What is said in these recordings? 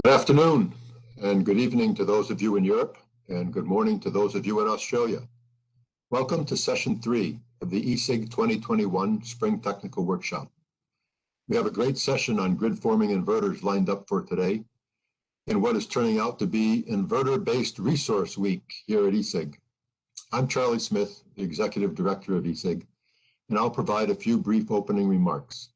Good afternoon and good evening to those of you in Europe, and good morning to those of you in Australia. Welcome to Session 3 of the ESIG 2021 Spring Technical Workshop. We have a great session on grid forming inverters lined up for today in what is turning out to be Inverter-Based Resource Week here at ESIG. I'm Charlie Smith, the Executive Director of ESIG, and I'll provide a few brief opening remarks.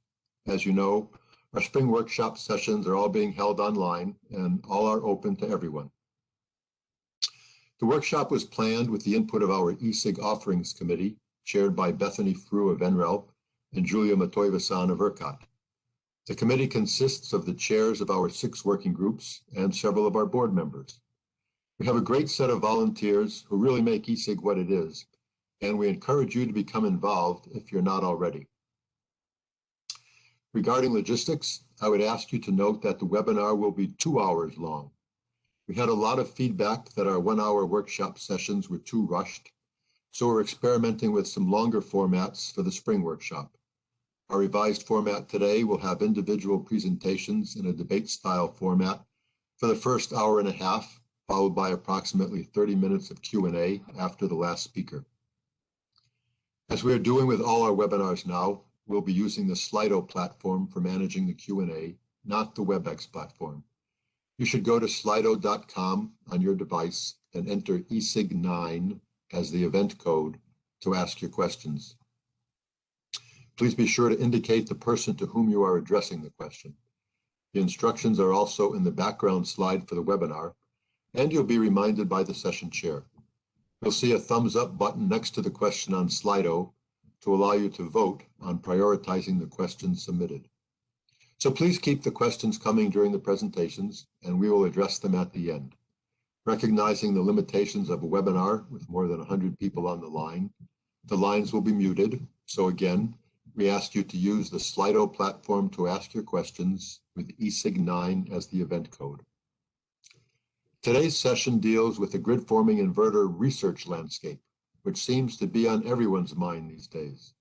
As you know, our spring workshop sessions are all being held online and all are open to everyone. The workshop was planned with the input of our ESIG Offerings Committee, chaired by Bethany Frew of NREL and Julia Matevosyan of ERCOT. The committee consists of the chairs of our 6 working groups and several of our board members. We have a great set of volunteers who really make ESIG what it is, and we encourage you to become involved if you're not already. Regarding logistics, I would ask you to note that the webinar will be 2 hours long. We had a lot of feedback that our 1-hour workshop sessions were too rushed, so we're experimenting with some longer formats for the spring workshop. Our revised format today will have individual presentations in a debate-style format for the first hour and a half, followed by approximately 30 minutes of Q&A after the last speaker. As we are doing with all our webinars now, we'll be using the Slido platform for managing the Q&A, not the WebEx platform. You should go to slido.com on your device and enter ESIG9 as the event code to ask your questions. Please be sure to indicate the person to whom you are addressing the question. The instructions are also in the background slide for the webinar, and you'll be reminded by the session chair. You'll see a thumbs up button next to the question on Slido to allow you to vote on prioritizing the questions submitted. So please keep the questions coming during the presentations, and we will address them at the end. Recognizing the limitations of a webinar with more than 100 people on the lines will be muted. So again, we ask you to use the Slido platform to ask your questions with ESIG9 as the event code. Today's session deals with the grid forming inverter research landscape, which seems to be on everyone's mind these days.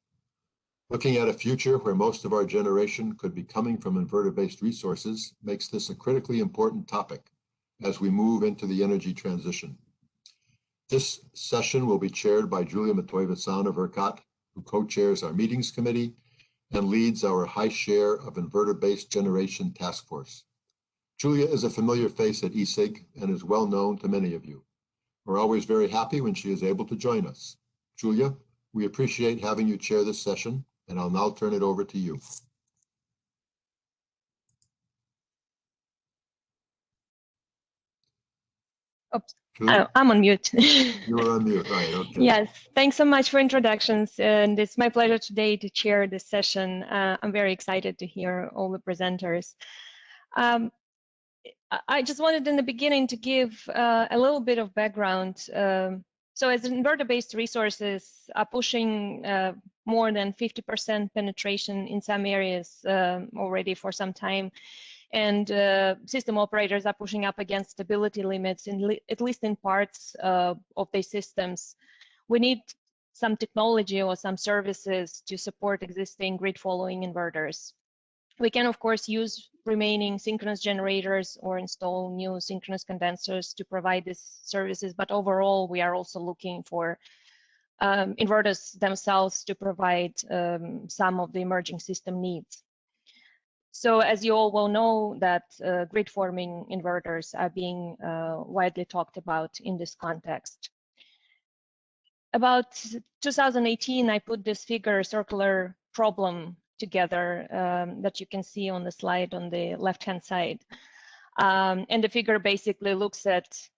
Looking at a future where most of our generation could be coming from inverter-based resources makes this a critically important topic as we move into the energy transition. This session will be chaired by Julia Matevosyan of ERCOT, who co-chairs our meetings committee and leads our high share of inverter-based generation task force. Julia is a familiar face at ESIG and is well known to many of you. We're always very happy when she is able to join us. Julia, we appreciate having you chair this session, and I'll now turn it over to you. Oops, I'm on mute. You were on mute, right, okay. Yes, thanks so much for introductions, and it's my pleasure today to chair this session. I'm very excited to hear all the presenters. I just wanted in the beginning to give a little bit of background. So as inverter-based resources are pushing more than 50% penetration in some areas already for some time, and system operators are pushing up against stability limits, at least in parts of their systems. We need some technology or some services to support existing grid-following inverters. We can, of course, use remaining synchronous generators or install new synchronous condensers to provide these services, but overall, we are also looking for inverters themselves to provide some of the emerging system needs. So as you all well know, that grid-forming inverters are being widely talked about in this context. About 2018, I put this figure, circular problem, together that you can see on the slide on the left-hand side. And the figure basically looks at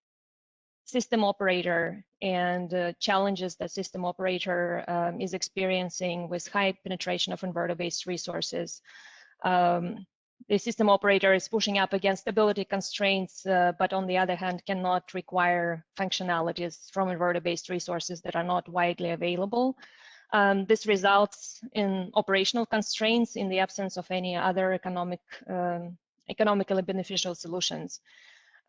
system operator and challenges that system operator is experiencing with high penetration of inverter-based resources. The system operator is pushing up against stability constraints, but on the other hand, cannot require functionalities from inverter-based resources that are not widely available. This results in operational constraints in the absence of any other economically beneficial solutions.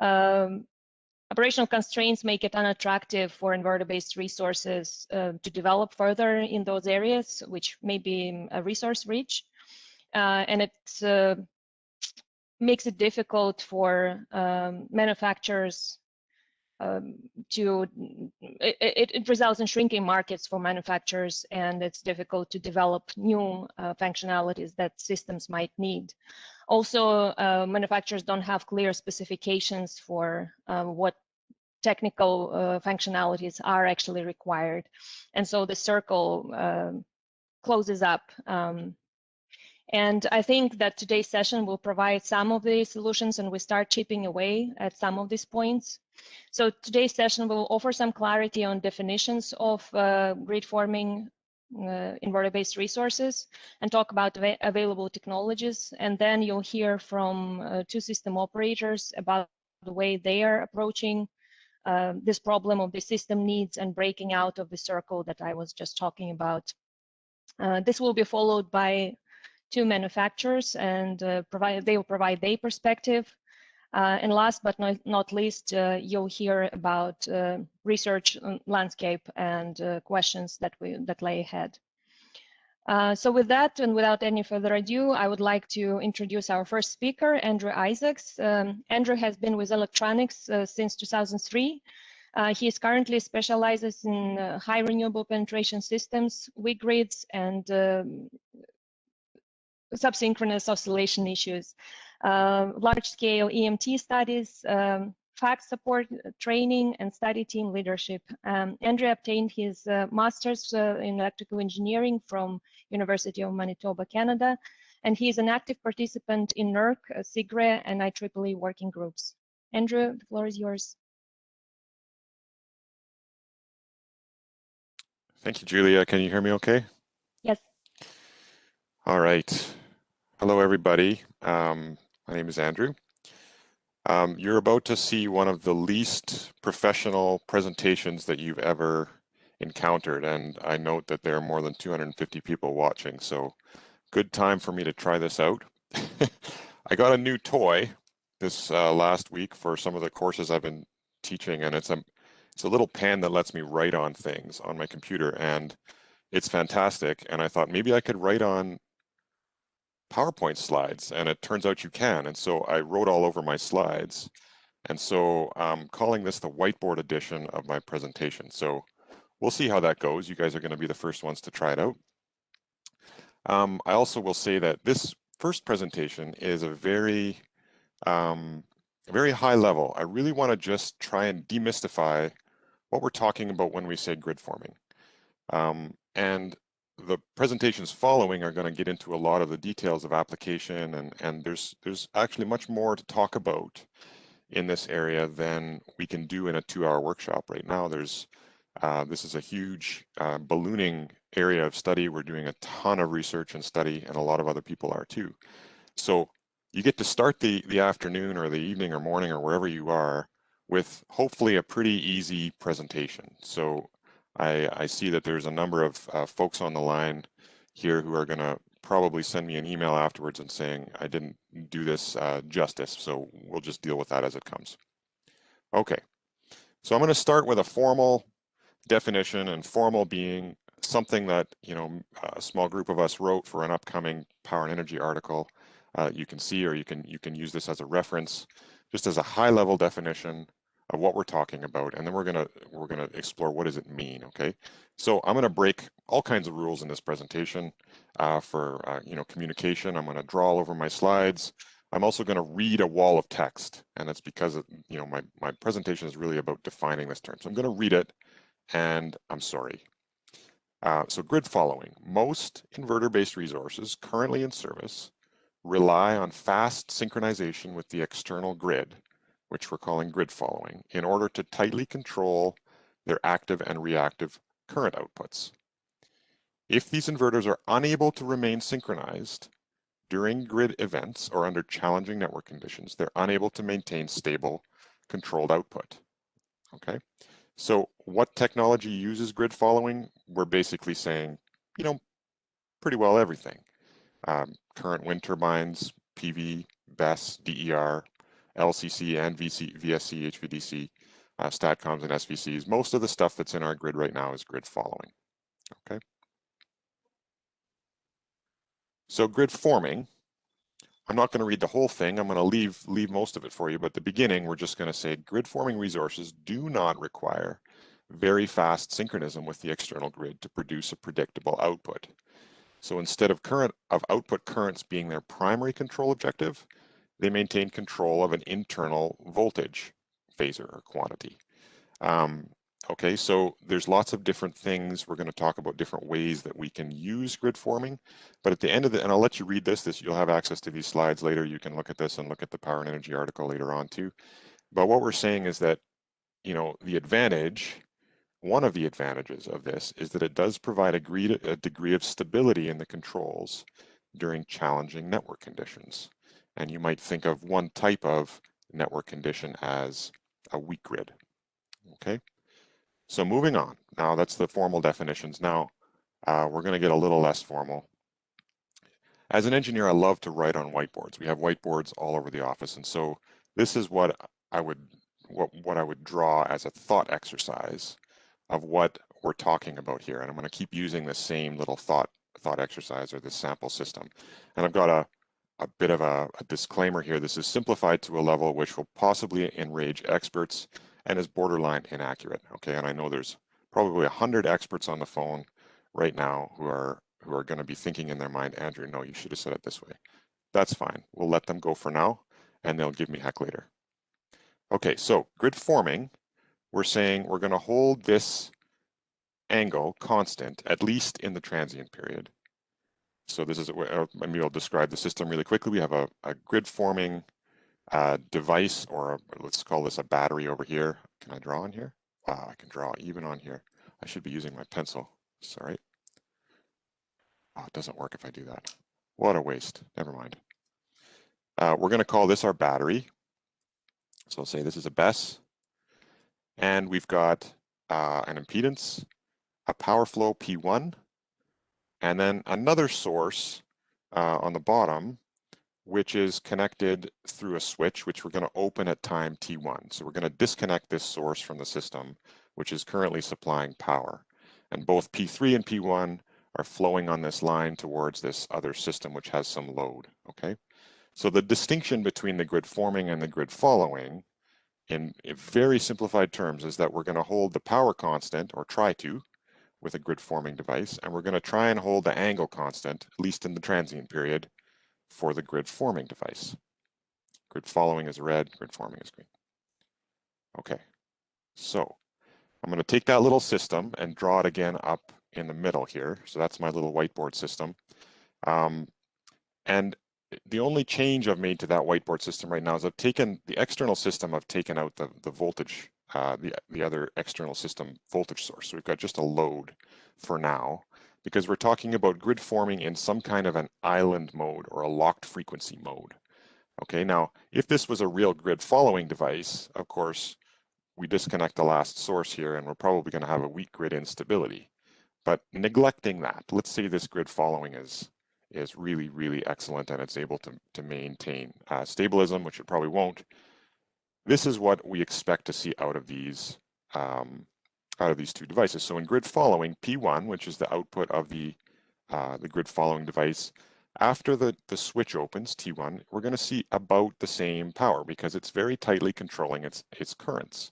Operational constraints make it unattractive for inverter-based resources to develop further in those areas, which may be a resource rich. And it makes it difficult for manufacturers it results in shrinking markets for manufacturers, and it's difficult to develop new functionalities that systems might need. Also, manufacturers don't have clear specifications for what technical functionalities are actually required. And so the circle closes up. And I think that today's session will provide some of the solutions, and we start chipping away at some of these points. So today's session will offer some clarity on definitions of grid forming inverter-based resources and talk about available technologies. And then you'll hear from two system operators about the way they are approaching this problem of the system needs and breaking out of the circle that I was just talking about. This will be followed by two manufacturers, and they will provide their perspective. And last but not least, you'll hear about research landscape and questions that lay ahead. So with that, and without any further ado, I would like to introduce our first speaker, Andrew Isaacs. Andrew has been with Electranix since 2003. He is currently specializes in high renewable penetration systems, weak grids, and subsynchronous oscillation issues, large-scale EMT studies, fact support training, and study team leadership. Andrew obtained his master's in electrical engineering from University of Manitoba, Canada, and he is an active participant in NERC, SIGRE, and IEEE working groups. Andrew, the floor is yours. Thank you, Julia. Can you hear me okay? Yes. All right. Hello, everybody. My name is Andrew. You're about to see one of the least professional presentations that you've ever encountered, and I note that there are more than 250 people watching, so good time for me to try this out. I got a new toy this last week for some of the courses I've been teaching, and it's a little pen that lets me write on things on my computer, and it's fantastic, and I thought maybe I could write on PowerPoint slides, and it turns out you can. And so I wrote all over my slides. And so I'm calling this the whiteboard edition of my presentation. So we'll see how that goes. You guys are going to be the first ones to try it out. I also will say that this first presentation is a very high level. I really want to just try and demystify what we're talking about when we say grid forming. And the presentations following are going to get into a lot of the details of application, and there's actually much more to talk about in this area than we can do in a 2-hour workshop right now. This is a huge ballooning area of study. We're doing a ton of research and study, and a lot of other people are too. So you get to start the afternoon or the evening or morning or wherever you are with hopefully a pretty easy presentation. So I see that there's a number of folks on the line here who are going to probably send me an email afterwards and saying I didn't do this justice, so we'll just deal with that as it comes. Okay, so I'm going to start with a formal definition, and formal being something that a small group of us wrote for an upcoming Power and Energy article. You can see, or you can use this as a reference, just as a high-level definition of what we're talking about, and then we're gonna explore what does it mean. Okay, so I'm gonna break all kinds of rules in this presentation for communication. I'm gonna draw all over my slides. I'm also gonna read a wall of text, and that's because my presentation is really about defining this term. So I'm gonna read it, and I'm sorry. So grid following. Most inverter-based resources currently in service rely on fast synchronization with the external grid, which we're calling grid following, in order to tightly control their active and reactive current outputs. If these inverters are unable to remain synchronized during grid events or under challenging network conditions, they're unable to maintain stable, controlled output. Okay, so what technology uses grid following? We're basically saying, pretty well everything. Current wind turbines, PV, BESS, DER, LCC and VSC, HVDC, STATCOMs and SVCs. Most of the stuff that's in our grid right now is grid following. Okay. So grid forming. I'm not going to read the whole thing. I'm going to leave most of it for you, but at the beginning, we're just going to say grid forming resources do not require very fast synchronism with the external grid to produce a predictable output. So instead of output currents being their primary control objective, they maintain control of an internal voltage phasor or quantity. Okay, so there's lots of different things. We're going to talk about different ways that we can use grid forming, but at the end of and I'll let you read this, you'll have access to these slides later. You can look at this and look at the Power and Energy article later on too. But what we're saying is that, you know, one of the advantages of this is that it does provide a degree of stability in the controls during challenging network conditions. And you might think of one type of network condition as a weak grid. Okay, so moving on. Now that's the formal definitions. Now we're going to get a little less formal. As an engineer, I love to write on whiteboards. We have whiteboards all over the office, and so this is what I would draw as a thought exercise of what we're talking about here. And I'm going to keep using the same little thought exercise or this sample system. And I've got a bit of a disclaimer here. This is simplified to a level which will possibly enrage experts and is borderline inaccurate. Okay, and I know there's probably 100 experts on the phone right now who are going to be thinking in their mind, Andrew, no, you should have said it this way. That's fine. We'll let them go for now, and they'll give me heck later. Okay, so grid forming, we're saying we're going to hold this angle constant, at least in the transient period. So this is, maybe I'll describe the system really quickly. We have a grid forming device, or let's call this a battery over here. Can I draw on here? Wow, I can draw even on here. I should be using my pencil. Sorry. Oh, it doesn't work if I do that. What a waste. Never mind. We're going to call this our battery. So I'll say this is a BESS. And we've got an impedance, a power flow P1, and then another source on the bottom, which is connected through a switch, which we're going to open at time T1. So we're going to disconnect this source from the system, which is currently supplying power. And both P3 and P1 are flowing on this line towards this other system, which has some load, okay? So the distinction between the grid forming and the grid following, in very simplified terms, is that we're going to hold the power constant, or try to, with a grid forming device, and we're going to try and hold the angle constant, at least in the transient period, for the grid forming device. Grid following is red, grid forming is green. Okay, so I'm going to take that little system and draw it again up in the middle here. So that's my little whiteboard system. And the only change I've made to that whiteboard system right now is I've taken the external system, I've taken out the voltage, the other external system voltage source. So we've got just a load for now, because we're talking about grid forming in some kind of an island mode or a locked frequency mode. Okay, now if this was a real grid following device, of course, we disconnect the last source here and we're probably going to have a weak grid instability. But neglecting that, let's say this grid following is really, really excellent and it's able to maintain stabilism, which it probably won't. This is what we expect to see out of these two devices. So in grid following, P1, which is the output of the grid following device, after the switch opens, T1, we're going to see about the same power because it's very tightly controlling its currents.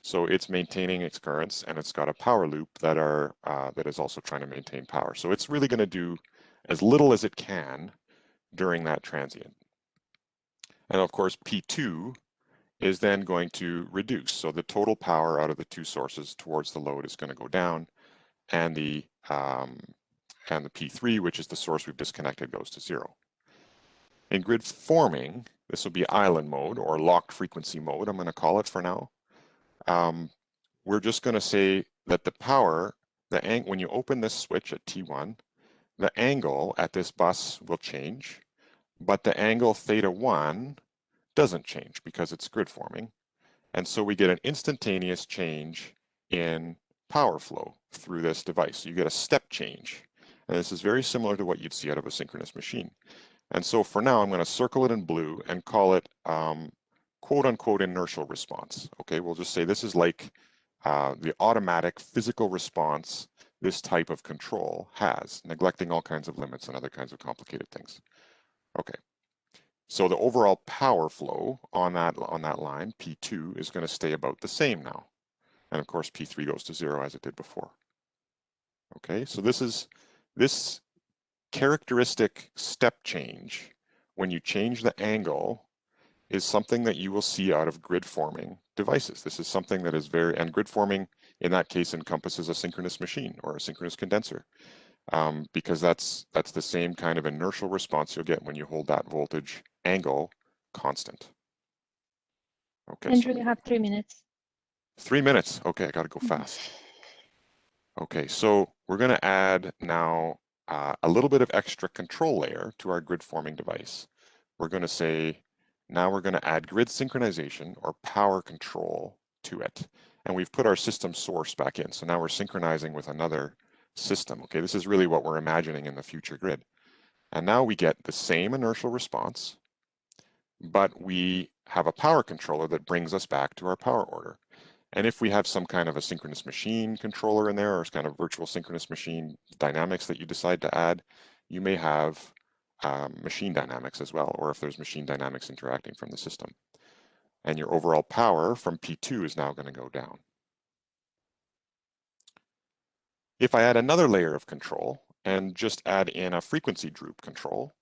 So it's maintaining its currents and it's got a power loop that is also trying to maintain power. So it's really going to do as little as it can during that transient. And of course, P2 is then going to reduce. So the total power out of the two sources towards the load is going to go down, and the P3, which is the source we've disconnected, goes to 0. In grid forming, this will be island mode or locked frequency mode, I'm going to call it for now. We're just going to say that the power, when you open this switch at T1, the angle at this bus will change, but the angle theta 1 doesn't change because it's grid forming. And so we get an instantaneous change in power flow through this device. So you get a step change. And this is very similar to what you'd see out of a synchronous machine. And so for now, I'm going to circle it in blue and call it quote unquote inertial response. Okay, we'll just say this is like the automatic physical response this type of control has, neglecting all kinds of limits and other kinds of complicated things. Okay, So the overall power flow on that line, P2, is going to stay about the same now. And of course, P3 goes to 0 as it did before. Okay, so this characteristic step change, when you change the angle, is something that you will see out of grid forming devices. This is something that is and grid forming in that case encompasses a synchronous machine or a synchronous condenser, because that's the same kind of inertial response you'll get when you hold that voltage angle constant. Okay, Andrew, you have 3 minutes. 3 minutes. Okay, I got to go fast. Okay, so we're going to add now a little bit of extra control layer to our grid forming device. We're going to say, now we're going to add grid synchronization or power control to it. And we've put our system source back in. So now we're synchronizing with another system. Okay, this is really what we're imagining in the future grid. And now we get the same inertial response, but we have a power controller that brings us back to our power order. And if we have some kind of a synchronous machine controller in there, or kind of virtual synchronous machine dynamics that you decide to add, you may have machine dynamics as well, or if there's machine dynamics interacting from the system. And your overall power from P2 is now going to go down. If I add another layer of control and just add in a frequency droop control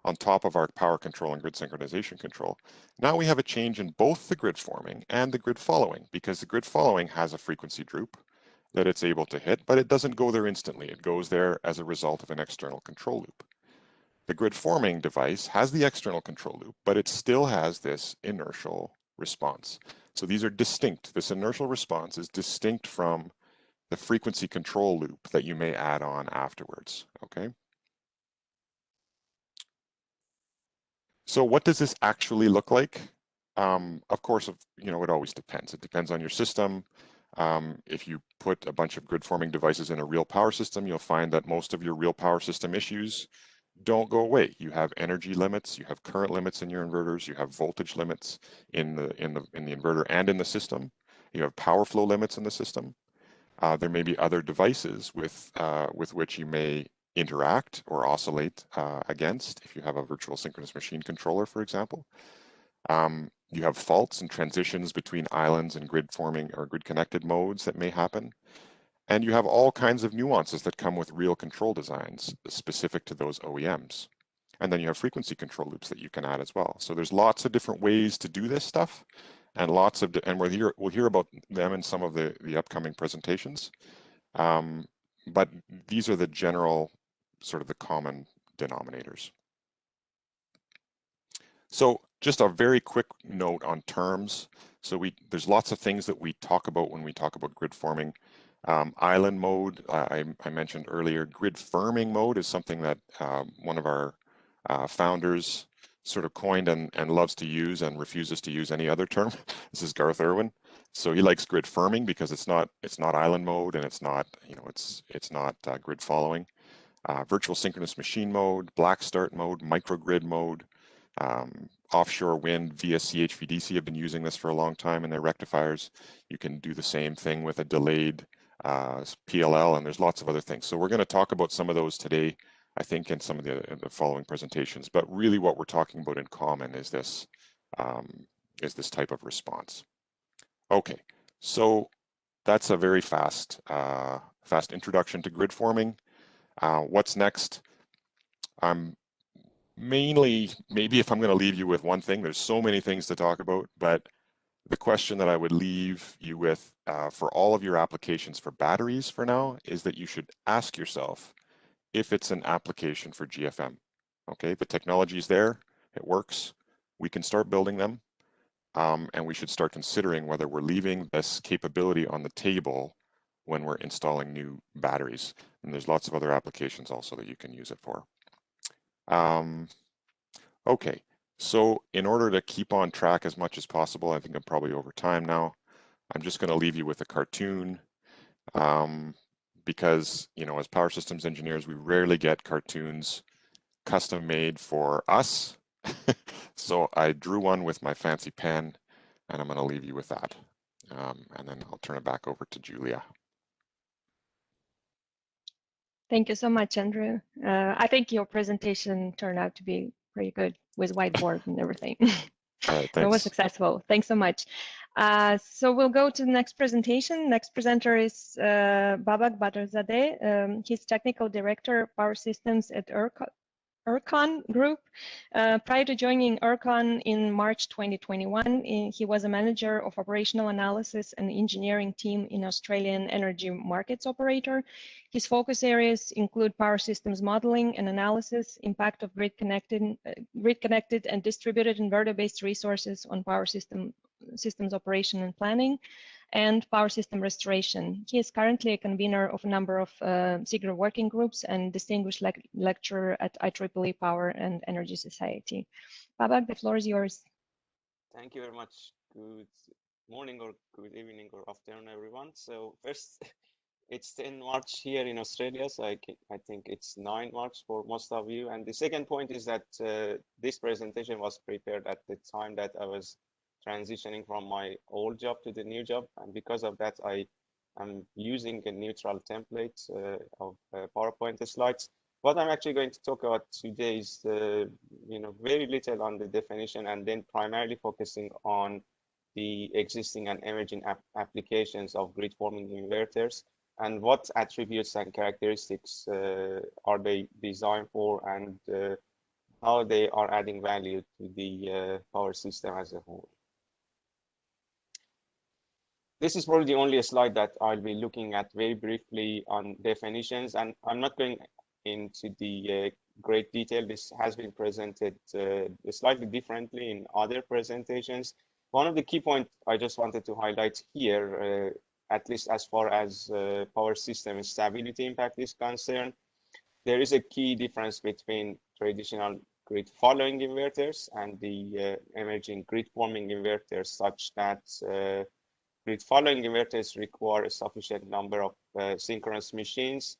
on top of our power control and grid synchronization control, now we have a change in both the grid forming and the grid following, because the grid following has a frequency droop that it's able to hit, but it doesn't go there instantly. It goes there as a result of an external control loop. The grid forming device has the external control loop, but it still has this inertial response. So these are distinct. This inertial response is distinct from the frequency control loop that you may add on afterwards, okay? So what does this actually look like? Of course, you know, it always depends. It depends on your system. If you put a bunch of grid forming devices in a real power system, you'll find that most of your real power system issues don't go away. You have energy limits, you have current limits in your inverters, you have voltage limits in the inverter and in the system. You have power flow limits in the system. There may be other devices with which you may interact or oscillate against, if you have a virtual synchronous machine controller, for example. You have faults and transitions between islands and grid forming or grid connected modes that may happen. And you have all kinds of nuances that come with real control designs specific to those OEMs. And then you have frequency control loops that you can add as well. So there's lots of different ways to do this stuff, and we'll hear about them in some of the upcoming presentations. But these are the general, sort of the common denominators. So just a very quick note on terms. So there's lots of things that we talk about when we talk about grid forming. Island mode, I mentioned earlier. Grid firming mode is something that one of our founders sort of coined and loves to use and refuses to use any other term. This is Garth Irwin. So he likes grid firming because it's not island mode, and it's not, you know, it's not grid following. Virtual synchronous machine mode, black start mode, microgrid mode. Offshore wind via CHVDC have been using this for a long time in their rectifiers. You can do the same thing with a delayed PLL, and there's lots of other things. So we're going to talk about some of those today, I think, in some of the following presentations. But really what we're talking about in common is this type of response. Okay, so that's a very fast introduction to grid forming. What's next? Mainly, maybe if I'm going to leave you with one thing, there's so many things to talk about, but the question that I would leave you with for all of your applications for batteries for now is that you should ask yourself if it's an application for GFM. Okay, the technology is there, it works, we can start building them, and we should start considering whether we're leaving this capability on the table when we're installing new batteries. And there's lots of other applications also that you can use it for. Okay, so in order to keep on track as much as possible, I think I'm probably over time now, I'm just going to leave you with a cartoon, because, you know, as power systems engineers, we rarely get cartoons custom made for us. So I drew one with my fancy pen, and I'm going to leave you with that. And then I'll turn it back over to Julia. Thank you so much, Andrew. I think your presentation turned out to be pretty good with whiteboard and everything. All right, So it was thanks. successful. Thanks so much. So we'll go to the next presentation. Next presenter is Babak Badarzadeh. He's Technical Director, Power Systems at ERCON Group. Prior to joining ERCON in March 2021, he was a manager of operational analysis and engineering team in Australian energy markets operator. His focus areas include power systems modeling and analysis, impact of grid-connected and distributed inverter-based resources on power systems operation and planning, and power system restoration. He is currently a convener of a number of SIGRA working groups and distinguished lecturer at IEEE Power and Energy Society. Babak, the floor is yours. Thank you very much. Good morning or good evening or afternoon, everyone. So first, it's 10 March here in Australia, so I think it's 9 March for most of you. And the second point is that this presentation was prepared at the time that I was transitioning from my old job to the new job, and because of that I am using a neutral template of PowerPoint slides. What I'm actually going to talk about today is very little on the definition, and then primarily focusing on the existing and emerging applications of grid forming inverters, and what attributes and characteristics are they designed for, and how they are adding value to the power system as a whole. This is probably the only slide that I'll be looking at very briefly on definitions, and I'm not going into the great detail. This has been presented slightly differently in other presentations. One of the key points I just wanted to highlight here, at least as far as power system stability impact is concerned, there is a key difference between traditional grid following inverters and the emerging grid forming inverters, such that grid following inverters require a sufficient number of synchronous machines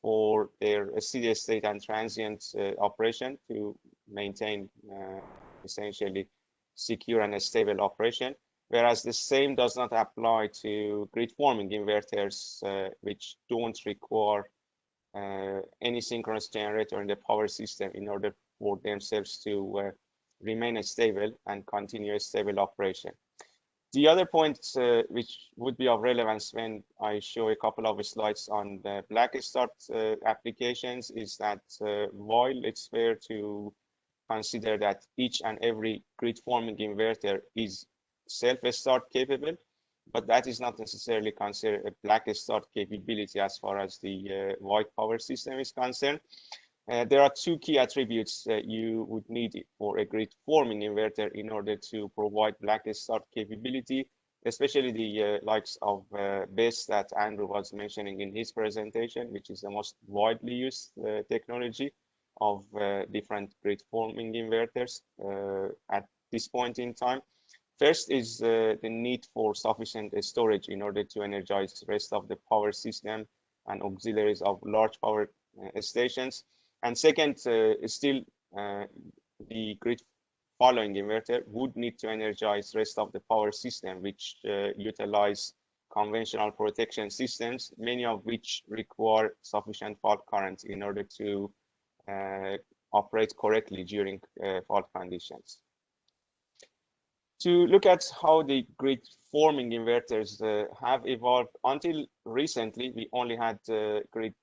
for their steady state and transient operation to maintain essentially secure and stable operation, whereas the same does not apply to grid forming inverters, which don't require any synchronous generator in the power system in order for themselves to remain stable and continue a stable operation. The other point which would be of relevance when I show a couple of slides on the black start applications is that while it's fair to consider that each and every grid forming inverter is self-start capable, but that is not necessarily considered a black start capability as far as the white power system is concerned. There are two key attributes that you would need for a grid forming inverter in order to provide black start capability, especially the likes of BESS that Andrew was mentioning in his presentation, which is the most widely used technology of different grid forming inverters at this point in time. First is the need for sufficient storage in order to energize the rest of the power system and auxiliaries of large power stations. And second, still the grid following inverter would need to energize the rest of the power system, which utilize conventional protection systems, many of which require sufficient fault current in order to operate correctly during fault conditions. To look at how the grid forming inverters have evolved, until recently, we only had grid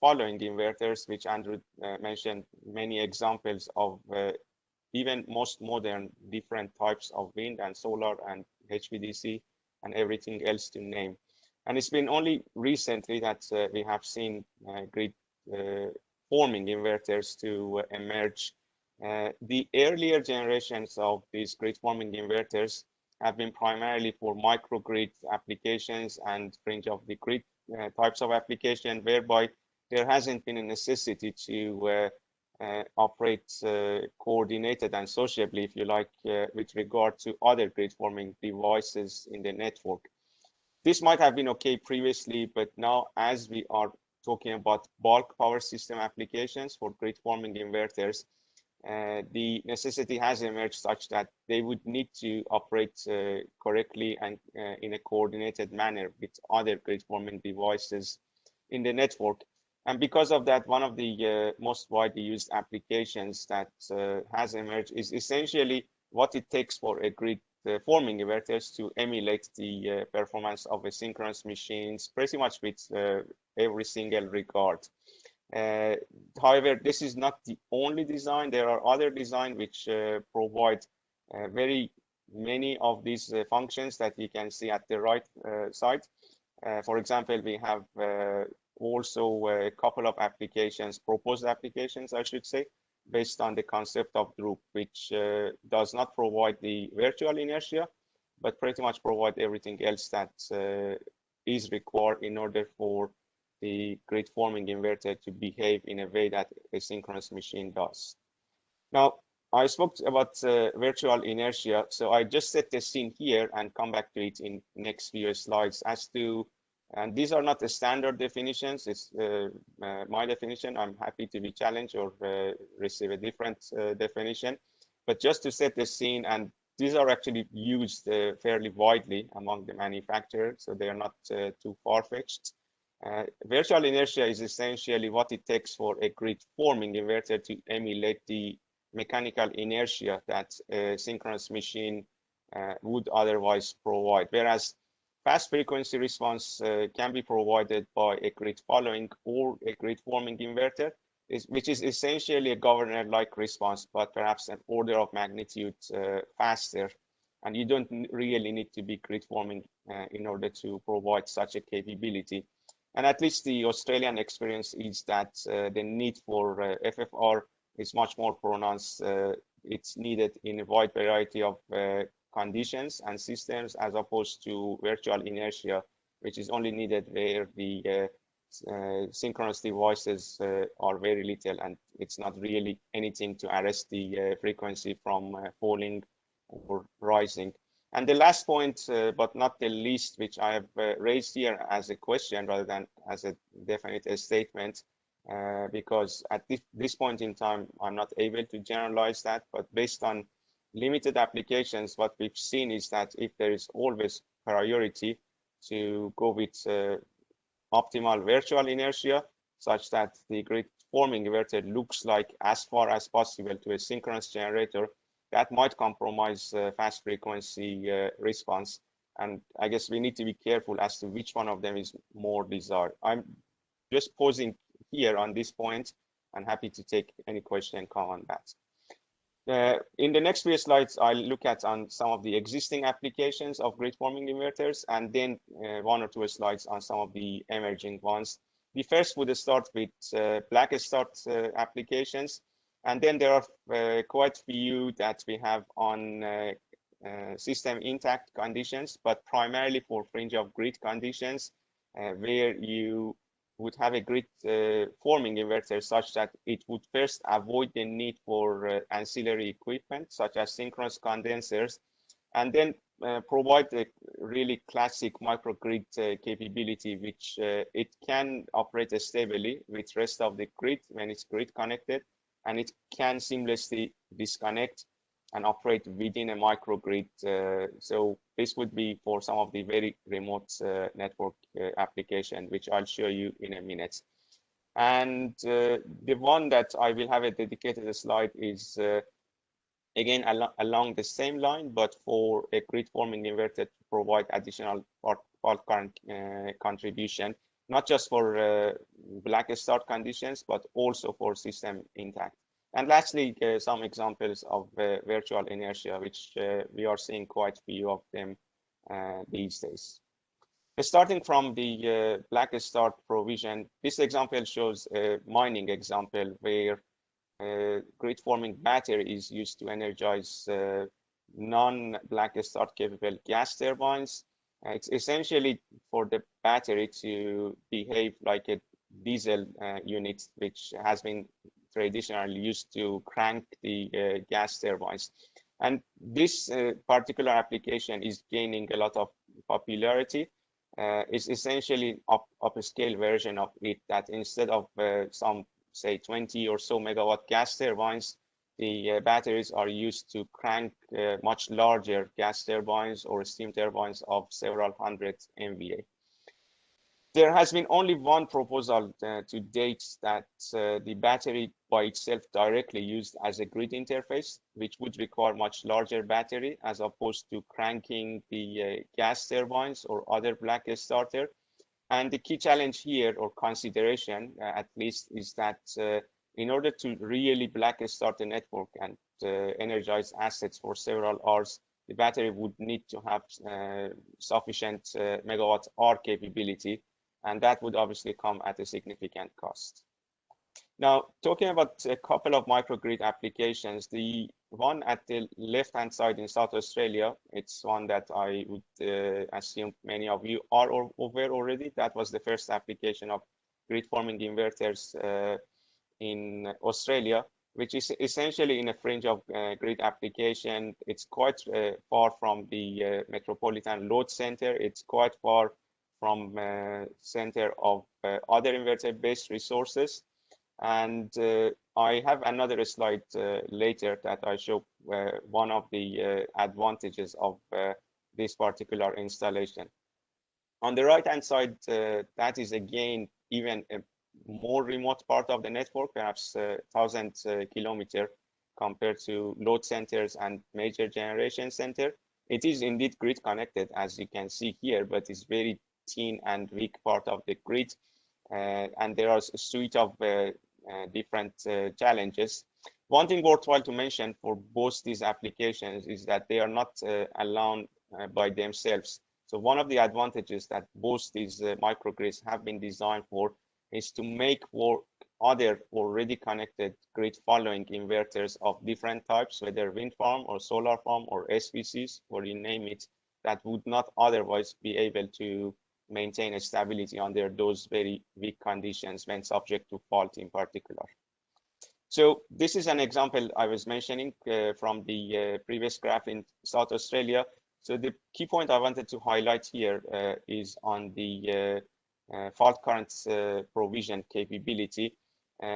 following inverters, which Andrew mentioned many examples of even most modern different types of wind and solar and HVDC and everything else to name. And it's been only recently that we have seen grid forming inverters to emerge. The earlier generations of these grid forming inverters have been primarily for microgrid applications and fringe of the grid types of application, whereby there hasn't been a necessity to operate coordinated and sociably, if you like, with regard to other grid forming devices in the network. This might have been okay previously, but now as we are talking about bulk power system applications for grid forming inverters, the necessity has emerged such that they would need to operate correctly and in a coordinated manner with other grid forming devices in the network. And because of that, one of the most widely used applications that has emerged is essentially what it takes for a grid forming inverters to emulate the performance of a synchronous machines, pretty much with every single regard. However, this is not the only design. There are other designs which provide very many of these functions that you can see at the right side. For example, we have also a couple of applications, proposed applications, I should say, based on the concept of group, which does not provide the virtual inertia, but pretty much provide everything else that is required in order for the grid forming inverter to behave in a way that a synchronous machine does. Now, I spoke about virtual inertia, so I just set the scene here and come back to it in next few slides as to, and these are not the standard definitions, it's my definition. I'm happy to be challenged or receive a different definition, but just to set the scene, and these are actually used fairly widely among the manufacturers, so they are not too far-fetched. Virtual inertia is essentially what it takes for a grid forming inverter to emulate the mechanical inertia that a synchronous machine would otherwise provide, whereas fast frequency response can be provided by a grid following or a grid forming inverter, which is essentially a governor-like response, but perhaps an order of magnitude faster. And you don't really need to be grid forming in order to provide such a capability. And at least the Australian experience is that the need for FFR is much more pronounced. It's needed in a wide variety of conditions and systems, as opposed to virtual inertia, which is only needed where the synchronous devices are very little, and it's not really anything to arrest the frequency from falling or rising. And the last point, but not the least, which I have raised here as a question rather than as a definite statement, because at this point in time, I'm not able to generalize that, but based on limited applications, what we've seen is that if there is always priority to go with optimal virtual inertia, such that the grid forming inverter looks like as far as possible to a synchronous generator, that might compromise fast frequency response. And I guess we need to be careful as to which one of them is more desired. I'm just pausing here on this point and happy to take any question and comment on that. In the next few slides, I'll look at on some of the existing applications of grid forming inverters, and then one or two slides on some of the emerging ones. The first would start with black start applications. And then there are quite few that we have on system intact conditions, but primarily for fringe of grid conditions, where you would have a grid forming inverter such that it would first avoid the need for ancillary equipment, such as synchronous condensers, and then provide a really classic microgrid capability, which it can operate stably with rest of the grid when it's grid connected, and it can seamlessly disconnect and operate within a microgrid. So this would be for some of the very remote network application, which I'll show you in a minute. And the one that I will have a dedicated slide is, again, along the same line, but for a grid forming inverter to provide additional fault current contribution, not just for black start conditions, but also for system intact. And lastly, some examples of virtual inertia, which we are seeing quite a few of them these days. Starting from the black start provision, this example shows a mining example where grid forming battery is used to energize non-black start capable gas turbines. It's essentially for the battery to behave like a diesel unit, which has been traditionally used to crank the gas turbines. And this particular application is gaining a lot of popularity. It's essentially upscale version of it, that instead of some, say, 20 or so megawatt gas turbines, the batteries are used to crank much larger gas turbines or steam turbines of several hundred MVA. There has been only one proposal to date that the battery by itself directly used as a grid interface, which would require much larger battery as opposed to cranking the gas turbines or other black starter. And the key challenge here, or consideration at least, is that in order to really black start the network and energize assets for several hours, the battery would need to have sufficient megawatt hour capability, and that would obviously come at a significant cost. Now, talking about a couple of microgrid applications, the one at the left-hand side in South Australia, it's one that I would assume many of you are aware already. That was the first application of grid-forming inverters in Australia, which is essentially in a fringe of grid application. It's quite far from the metropolitan load center. It's quite far from center of other inverter-based resources. And I have another slide later that I show one of the advantages of this particular installation. On the right-hand side, that is again even a more remote part of the network, perhaps 1,000 kilometers compared to load centers and major generation center. It is indeed grid connected, as you can see here, but it's very thin and weak part of the grid. And there are a suite of different challenges. One thing worthwhile to mention for both these applications is that they are not alone by themselves. So one of the advantages that both these microgrids have been designed for is to make work other already connected grid following inverters of different types, whether wind farm or solar farm or SVCs, or you name it, that would not otherwise be able to maintain a stability under those very weak conditions when subject to fault in particular. So this is an example I was mentioning from the previous graph in South Australia. So the key point I wanted to highlight here is on the fault currents provision capability,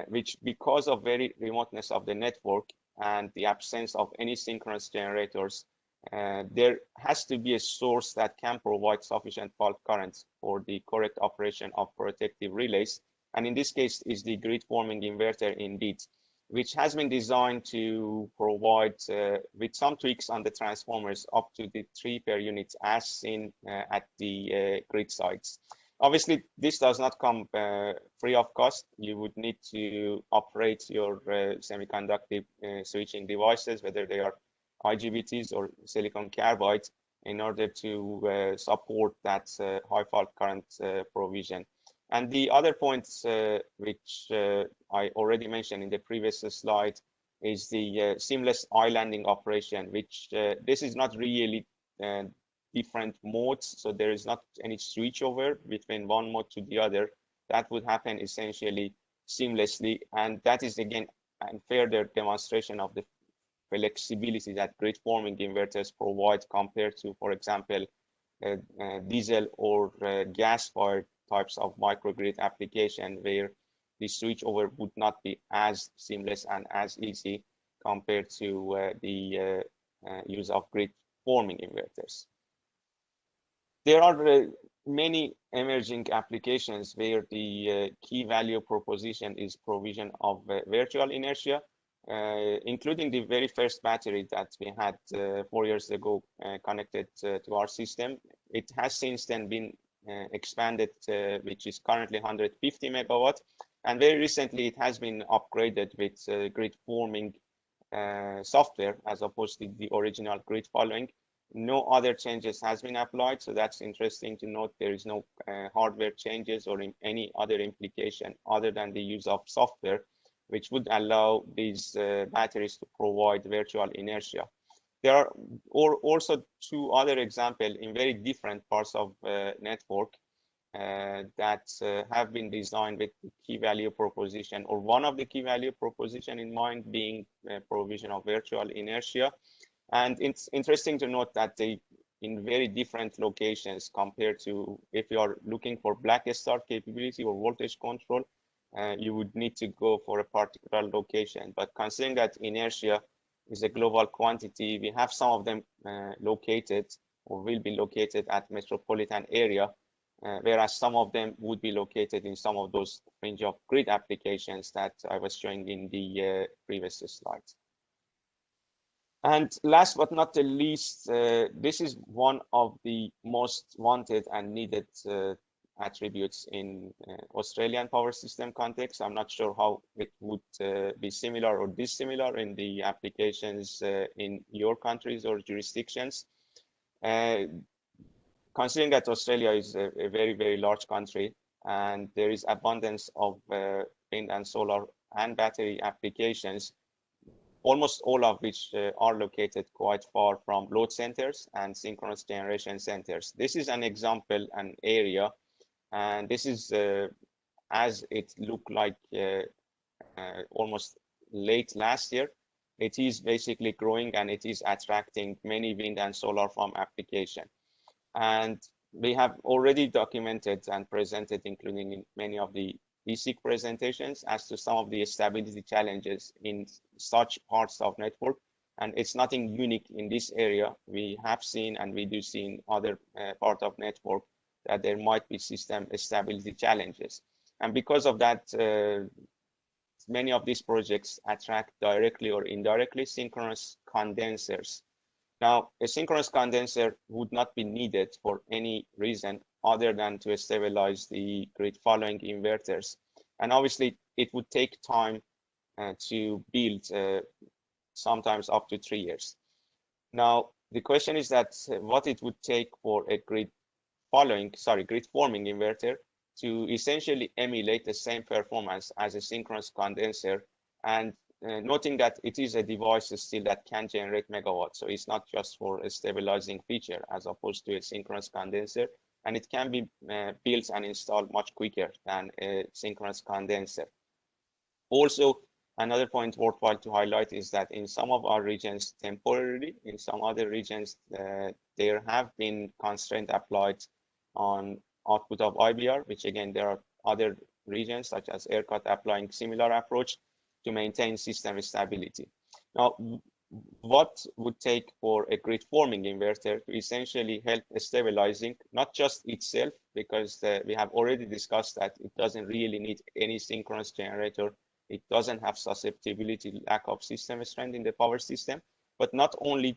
which because of very remoteness of the network and the absence of any synchronous generators, there has to be a source that can provide sufficient fault currents for the correct operation of protective relays. And in this case is the grid forming inverter indeed, which has been designed to provide with some tweaks on the transformers up to the 3 per unit as seen at the grid sites. Obviously, this does not come free of cost. You would need to operate your semiconductor switching devices, whether they are IGBTs or silicon carbide, in order to support that high fault current provision. And the other points which I already mentioned in the previous slide is the seamless islanding operation, which this is not really different modes. So there is not any switchover between one mode to the other. That would happen essentially seamlessly. And that is again a further demonstration of the flexibility that grid forming inverters provide compared to, for example, diesel or gas-fired types of microgrid application, where the switchover would not be as seamless and as easy compared to the use of grid forming inverters. There are many emerging applications where the key value proposition is provision of virtual inertia, including the very first battery that we had 4 years ago connected to our system. It has since then been expanded, which is currently 150 megawatt. And very recently, it has been upgraded with grid forming software as opposed to the original grid following. No other changes has been applied. So that's interesting to note. There is no hardware changes or any other implication other than the use of software, which would allow these batteries to provide virtual inertia. There are also 2 other examples in very different parts of network that have been designed with the key value proposition, or one of the key value proposition in mind being provision of virtual inertia. And it's interesting to note that they in very different locations compared to if you are looking for black start capability or voltage control, you would need to go for a particular location. But considering that inertia is a global quantity, we have some of them located or will be located at metropolitan area. whereas some of them would be located in some of those range of grid applications that I was showing in the previous slides. And last but not the least, this is one of the most wanted and needed attributes in Australian power system context. I'm not sure how it would be similar or dissimilar in the applications in your countries or jurisdictions. Considering that Australia is a very, very large country and there is abundance of wind and solar and battery applications, almost all of which are located quite far from load centers and synchronous generation centers. This is an example, an area, and this is as it looked like almost late last year. It is basically growing and it is attracting many wind and solar farm application. And we have already documented and presented, including in many of the ESIC presentations, as to some of the stability challenges in such parts of network. And it's nothing unique in this area. We have seen and we do see in other part of network that there might be system stability challenges. And because of that, many of these projects attract directly or indirectly synchronous condensers. Now, a synchronous condenser would not be needed for any reason other than to stabilize the grid following inverters. And obviously, it would take time to build, sometimes up to 3 years. Now, the question is that what it would take for a grid forming inverter to essentially emulate the same performance as a synchronous condenser, and noting that it is a device still that can generate megawatts. So it's not just for a stabilizing feature as opposed to a synchronous condenser, and it can be built and installed much quicker than a synchronous condenser. Also, another point worthwhile to highlight is that in some of our regions temporarily, in some other regions, there have been constraints applied on output of IBR, which again, there are other regions such as ERCOT applying similar approach to maintain system stability. Now, what would take for a grid forming inverter to essentially help stabilizing, not just itself, because we have already discussed that it doesn't really need any synchronous generator. It doesn't have susceptibility, lack of system strength in the power system, but not only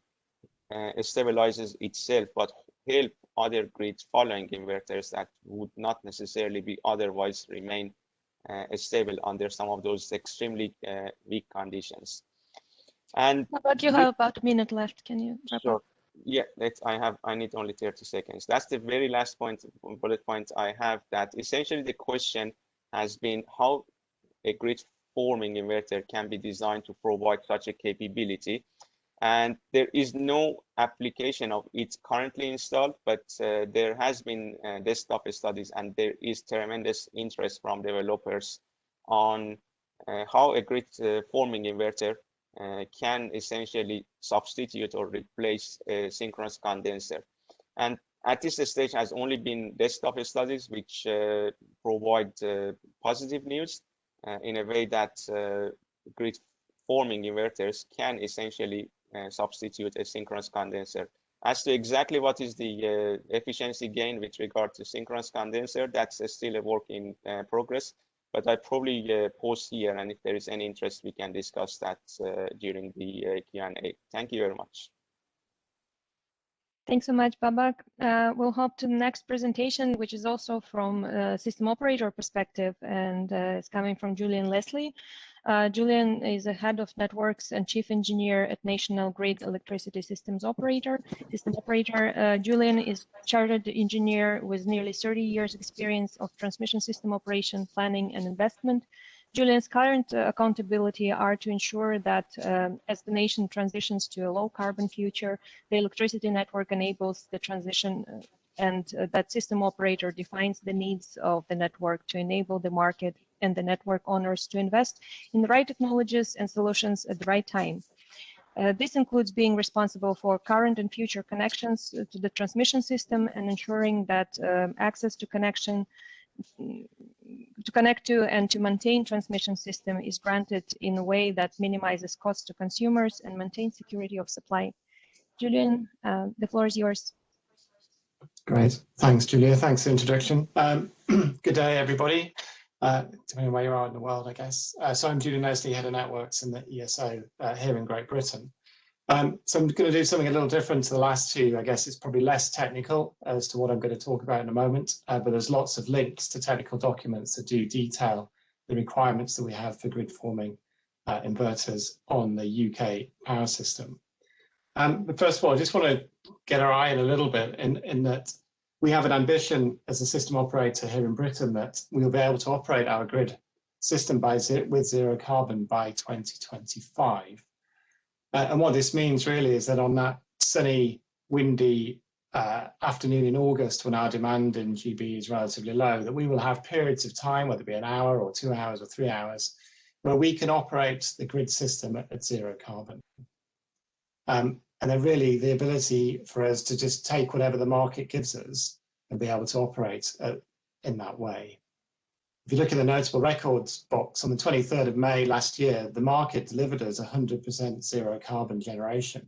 stabilizes itself, but help other grid following inverters that would not necessarily be otherwise remain stable under some of those extremely weak conditions. And but you have about a minute left. Can you wrap sure. up? Yeah, I need only 30 seconds. That's the very last bullet point I have, that essentially the question has been how a grid forming inverter can be designed to provide such a capability. And there is no application of it currently installed, but there has been desktop studies and there is tremendous interest from developers on how a grid forming inverter can essentially substitute or replace a synchronous condenser. And at this stage has only been desktop studies which provide positive news in a way that grid forming inverters can essentially substitute a synchronous condenser. As to exactly what is the efficiency gain with regard to synchronous condenser, that's still a work in progress, but I probably pause here, and if there is any interest, we can discuss that during the Q&A. Thank you very much. Thanks so much, Babak. We'll hop to the next presentation, which is also from a system operator perspective, and it's coming from Julian Leslie. Julian is a head of networks and chief engineer at National Grid Electricity System Operator. Julian is a chartered engineer with nearly 30 years experience of transmission system operation, planning, and investment. Julian's current accountability are to ensure that as the nation transitions to a low carbon future, the electricity network enables the transition and that system operator defines the needs of the network to enable the market and the network owners to invest in the right technologies and solutions at the right time. This includes being responsible for current and future connections to the transmission system and ensuring that access to connect to and to maintain transmission system is granted in a way that minimizes costs to consumers and maintains security of supply. Julian, the floor is yours. Great. Thanks, Julia. Thanks for the introduction. Good day, everybody, depending on where you are in the world, I guess. So I'm Julian Leslie, Head of Networks in the ESO here in Great Britain. So I'm going to do something a little different to the last two. I guess it's probably less technical as to what I'm going to talk about in a moment, but there's lots of links to technical documents that do detail the requirements that we have for grid forming inverters on the UK power system. But first of all, I just want to get our eye in a little bit in that we have an ambition as a system operator here in Britain that we'll be able to operate our grid system with zero carbon by 2025. And what this means really is that on that sunny, windy afternoon in August, when our demand in GB is relatively low, that we will have periods of time, whether it be an hour or 2 hours or 3 hours, where we can operate the grid system at zero carbon. And then really the ability for us to just take whatever the market gives us and be able to operate in that way. If you look at the notable records box, on the 23rd of May last year, the market delivered us 100% zero carbon generation.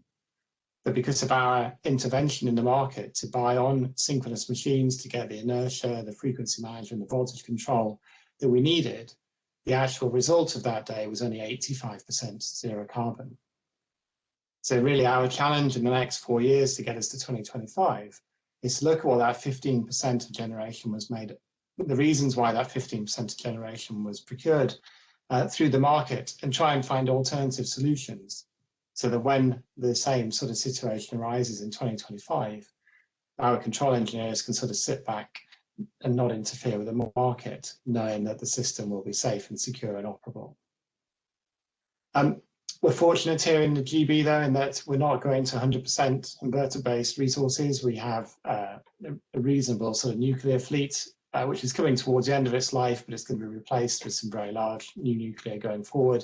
But because of our intervention in the market to buy on synchronous machines to get the inertia, the frequency management, the voltage control that we needed, the actual result of that day was only 85% zero carbon. So really our challenge in the next 4 years to get us to 2025 is to look at what that 15% of generation was made, the reasons why that 15% of generation was procured through the market, and try and find alternative solutions so that when the same sort of situation arises in 2025, our control engineers can sort of sit back and not interfere with the market, knowing that the system will be safe and secure and operable. We're fortunate here in the GB, though, in that we're not going to 100% inverter-based resources. We have a reasonable sort of nuclear fleet, which is coming towards the end of its life, but it's going to be replaced with some very large new nuclear going forward.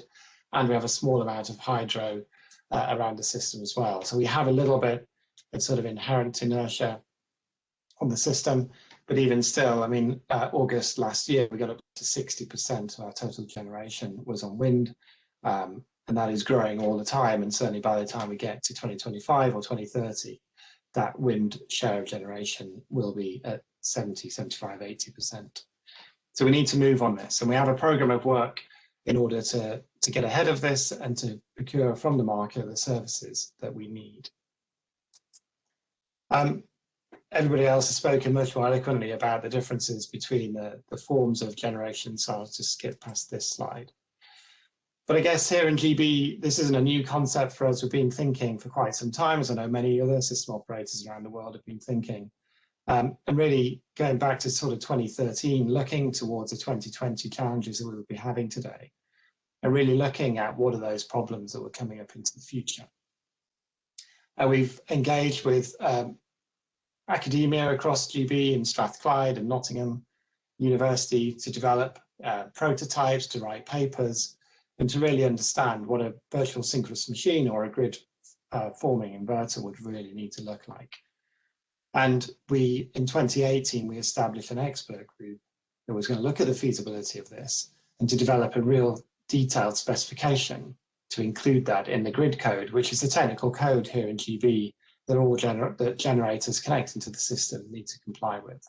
And we have a small amount of hydro around the system as well. So we have a little bit of sort of inherent inertia on the system. But even still, I mean, August last year, we got up to 60% of our total generation was on wind. And that is growing all the time. And certainly by the time we get to 2025 or 2030, that wind share of generation will be at 70, 75, 80%. So we need to move on this. And we have a program of work in order to get ahead of this and to procure from the market the services that we need. Everybody else has spoken much more eloquently about the differences between the forms of generation. So I'll just skip past this slide. But I guess here in GB, this isn't a new concept for us. We've been thinking for quite some time, as I know many other system operators around the world have been thinking. And really going back to sort of 2013, looking towards the 2020 challenges that we would be having today, and really looking at what are those problems that were coming up into the future. We've engaged with academia across GB in Strathclyde and Nottingham University to develop prototypes, to write papers, and to really understand what a virtual synchronous machine or a grid forming inverter would really need to look like. And in 2018, we established an expert group that was going to look at the feasibility of this and to develop a real detailed specification to include that in the grid code, which is the technical code here in GB that all generators connecting to the system need to comply with.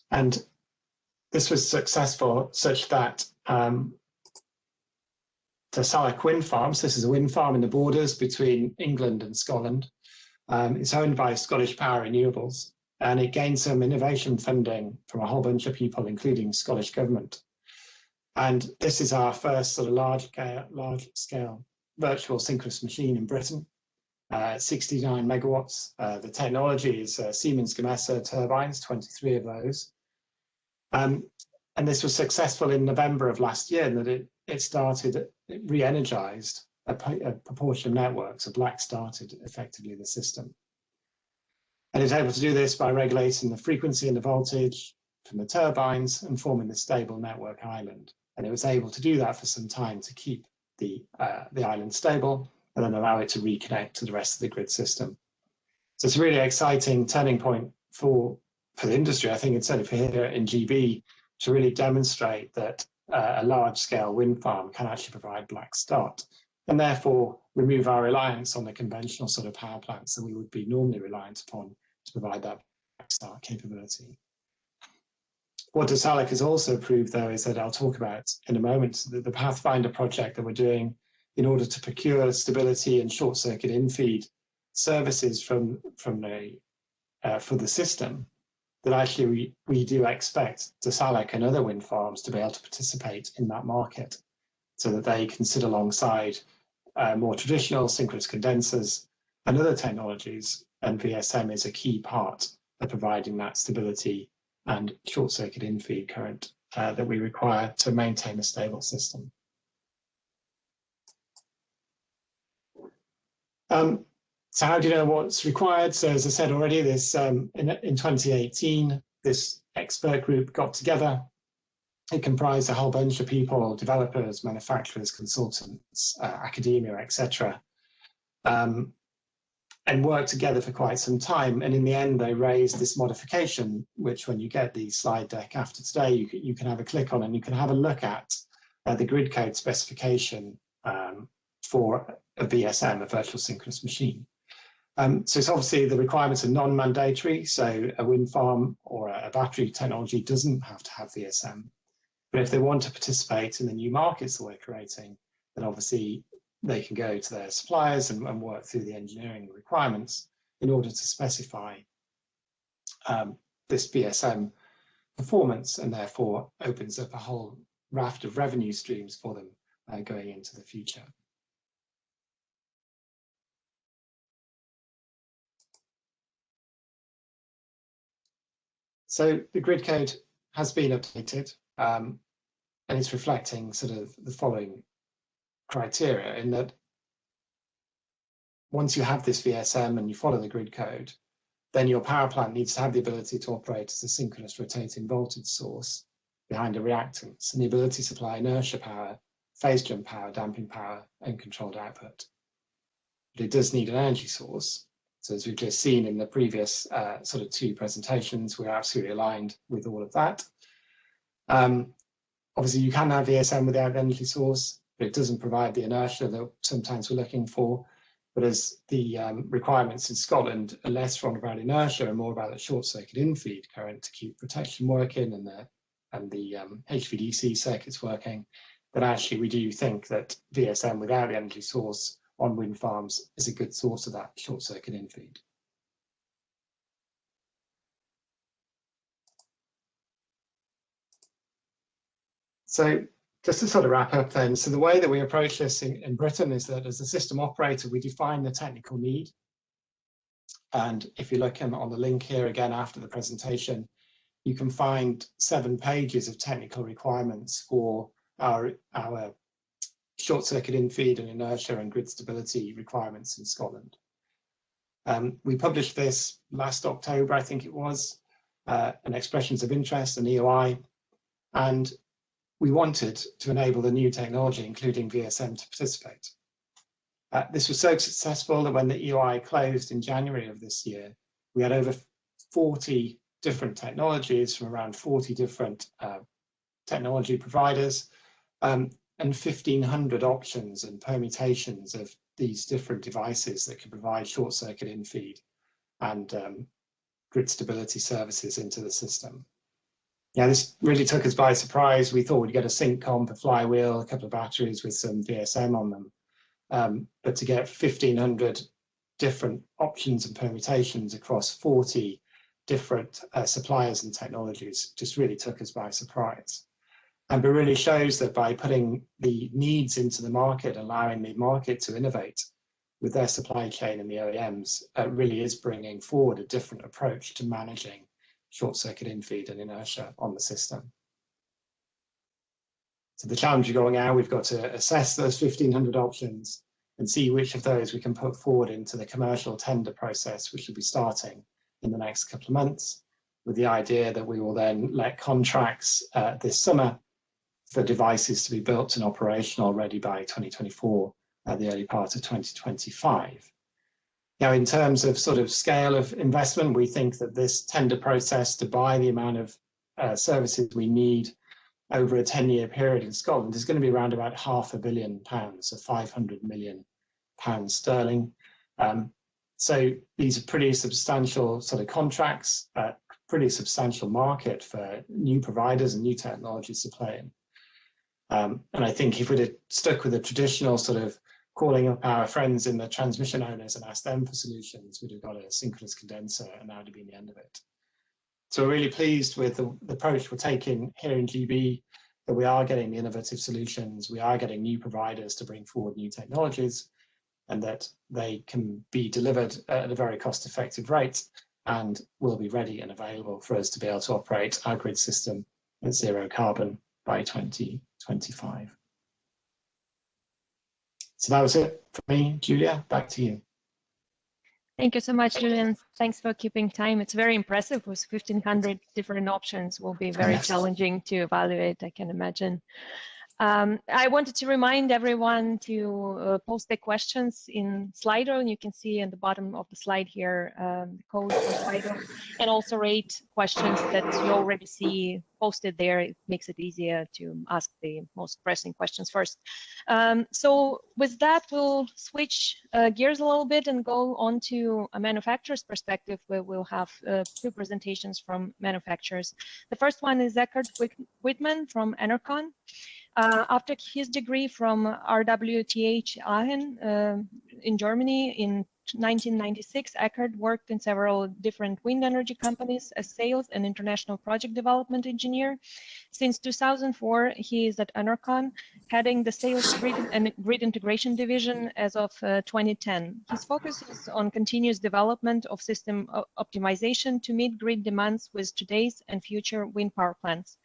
And this was successful such that the Salach wind farms, this is a wind farm in the borders between England and Scotland. It's owned by Scottish Power Renewables, and it gained some innovation funding from a whole bunch of people, including Scottish government. And this is our first sort of large scale virtual synchronous machine in Britain, 69 megawatts. The technology is Siemens Gamesa turbines, 23 of those. And this was successful in November of last year, in that it re-energized a proportion of networks, so black started effectively the system. And it's able to do this by regulating the frequency and the voltage from the turbines and forming the stable network island. And it was able to do that for some time to keep the island stable and then allow it to reconnect to the rest of the grid system. So it's a really exciting turning point for the industry, I think, and certainly for here in GB, to really demonstrate that a large-scale wind farm can actually provide black start, and therefore remove our reliance on the conventional sort of power plants that we would be normally reliant upon to provide that backstart capability. What Dasalic has also proved, though, is that I'll talk about in a moment, the Pathfinder project that we're doing in order to procure stability and short-circuit in-feed services for the system, that actually we do expect Dasalic and other wind farms to be able to participate in that market so that they can sit alongside more traditional synchronous condensers and other technologies, and VSM is a key part of providing that stability and short-circuit in-feed current that we require to maintain a stable system. So how do you know what's required? So as I said already, this in 2018, this expert group got together. It comprised a whole bunch of people, developers, manufacturers, consultants, academia, etc. And worked together for quite some time. And in the end, they raised this modification, which when you get the slide deck after today, you can have a click on and you can have a look at the grid code specification for a VSM, a virtual synchronous machine. So it's obviously the requirements are non-mandatory. So a wind farm or a battery technology doesn't have to have VSM. But if they want to participate in the new markets that we're creating, then obviously they can go to their suppliers and work through the engineering requirements in order to specify this VSM performance, and therefore opens up a whole raft of revenue streams for them going into the future. So the grid code has been updated, and it's reflecting sort of the following criteria, in that once you have this VSM and you follow the grid code, then your power plant needs to have the ability to operate as a synchronous rotating voltage source behind a reactance, and the ability to supply inertia power, phase jump power, damping power, and controlled output. But it does need an energy source. So as we've just seen in the previous sort of two presentations, we're absolutely aligned with all of that. Obviously, you can have VSM without an energy source, but it doesn't provide the inertia that sometimes we're looking for. But as the requirements in Scotland are less about inertia and more about the short circuit in-feed current to keep protection working and the HVDC circuits working, then actually we do think that VSM without the energy source on wind farms is a good source of that short circuit in-feed. So just to sort of wrap up then, so the way that we approach this in Britain is that as a system operator, we define the technical need. And if you look on the link here again after the presentation, you can find 7 pages of technical requirements for our short circuit in-feed and inertia and grid stability requirements in Scotland. We published this last October, I think it was, an expressions of interest, an EOI, and we wanted to enable the new technology, including VSM, to participate. This was so successful that when the EOI closed in January of this year, we had over 40 different technologies from around 40 different technology providers, and 1,500 options and permutations of these different devices that can provide short circuit in-feed and grid stability services into the system. Yeah, this really took us by surprise. We thought we'd get a sync comp, a flywheel, a couple of batteries with some VSM on them. But to get 1,500 different options and permutations across 40 different suppliers and technologies just really took us by surprise. And it really shows that by putting the needs into the market, allowing the market to innovate with their supply chain and the OEMs, really is bringing forward a different approach to managing short circuit in-feed and inertia on the system. So the challenge going out, we've got to assess those 1,500 options and see which of those we can put forward into the commercial tender process, which will be starting in the next couple of months, with the idea that we will then let contracts this summer for devices to be built and operational ready by 2024, the early part of 2025. Now, in terms of sort of scale of investment, we think that this tender process to buy the amount of services we need over a 10-year period in Scotland is going to be around about £500 million, so 500 million pounds sterling. So these are pretty substantial sort of contracts, pretty substantial market for new providers and new technologies to play in. And I think if we'd have stuck with the traditional sort of calling up our friends in the transmission owners and asked them for solutions, we'd have got a synchronous condenser, and that would have been the end of it. So we're really pleased with the approach we're taking here in GB, that we are getting the innovative solutions, we are getting new providers to bring forward new technologies, and that they can be delivered at a very cost-effective rate and will be ready and available for us to be able to operate our grid system at zero carbon by 2025. So that was it for me. Julia, back to you. Thank you so much, Julian. Thanks for keeping time. It's very impressive. With 1,500 different options, will be very challenging to evaluate, I can imagine. I wanted to remind everyone to post their questions in Slido, and you can see in the bottom of the slide here the code for Slido, and also rate questions that you already see posted there. It makes it easier to ask the most pressing questions first. So with that, we'll switch gears a little bit and go on to a manufacturer's perspective, where we'll have two presentations from manufacturers. The first one is Eckard Whitman from ENERCON. After his degree from RWTH Aachen in Germany in 1996, Eckard worked in several different wind energy companies as sales and international project development engineer. Since 2004, he is at ENERCON, heading the sales grid integration division as of 2010. His focus is on continuous development of system optimization to meet grid demands with today's and future wind power plants.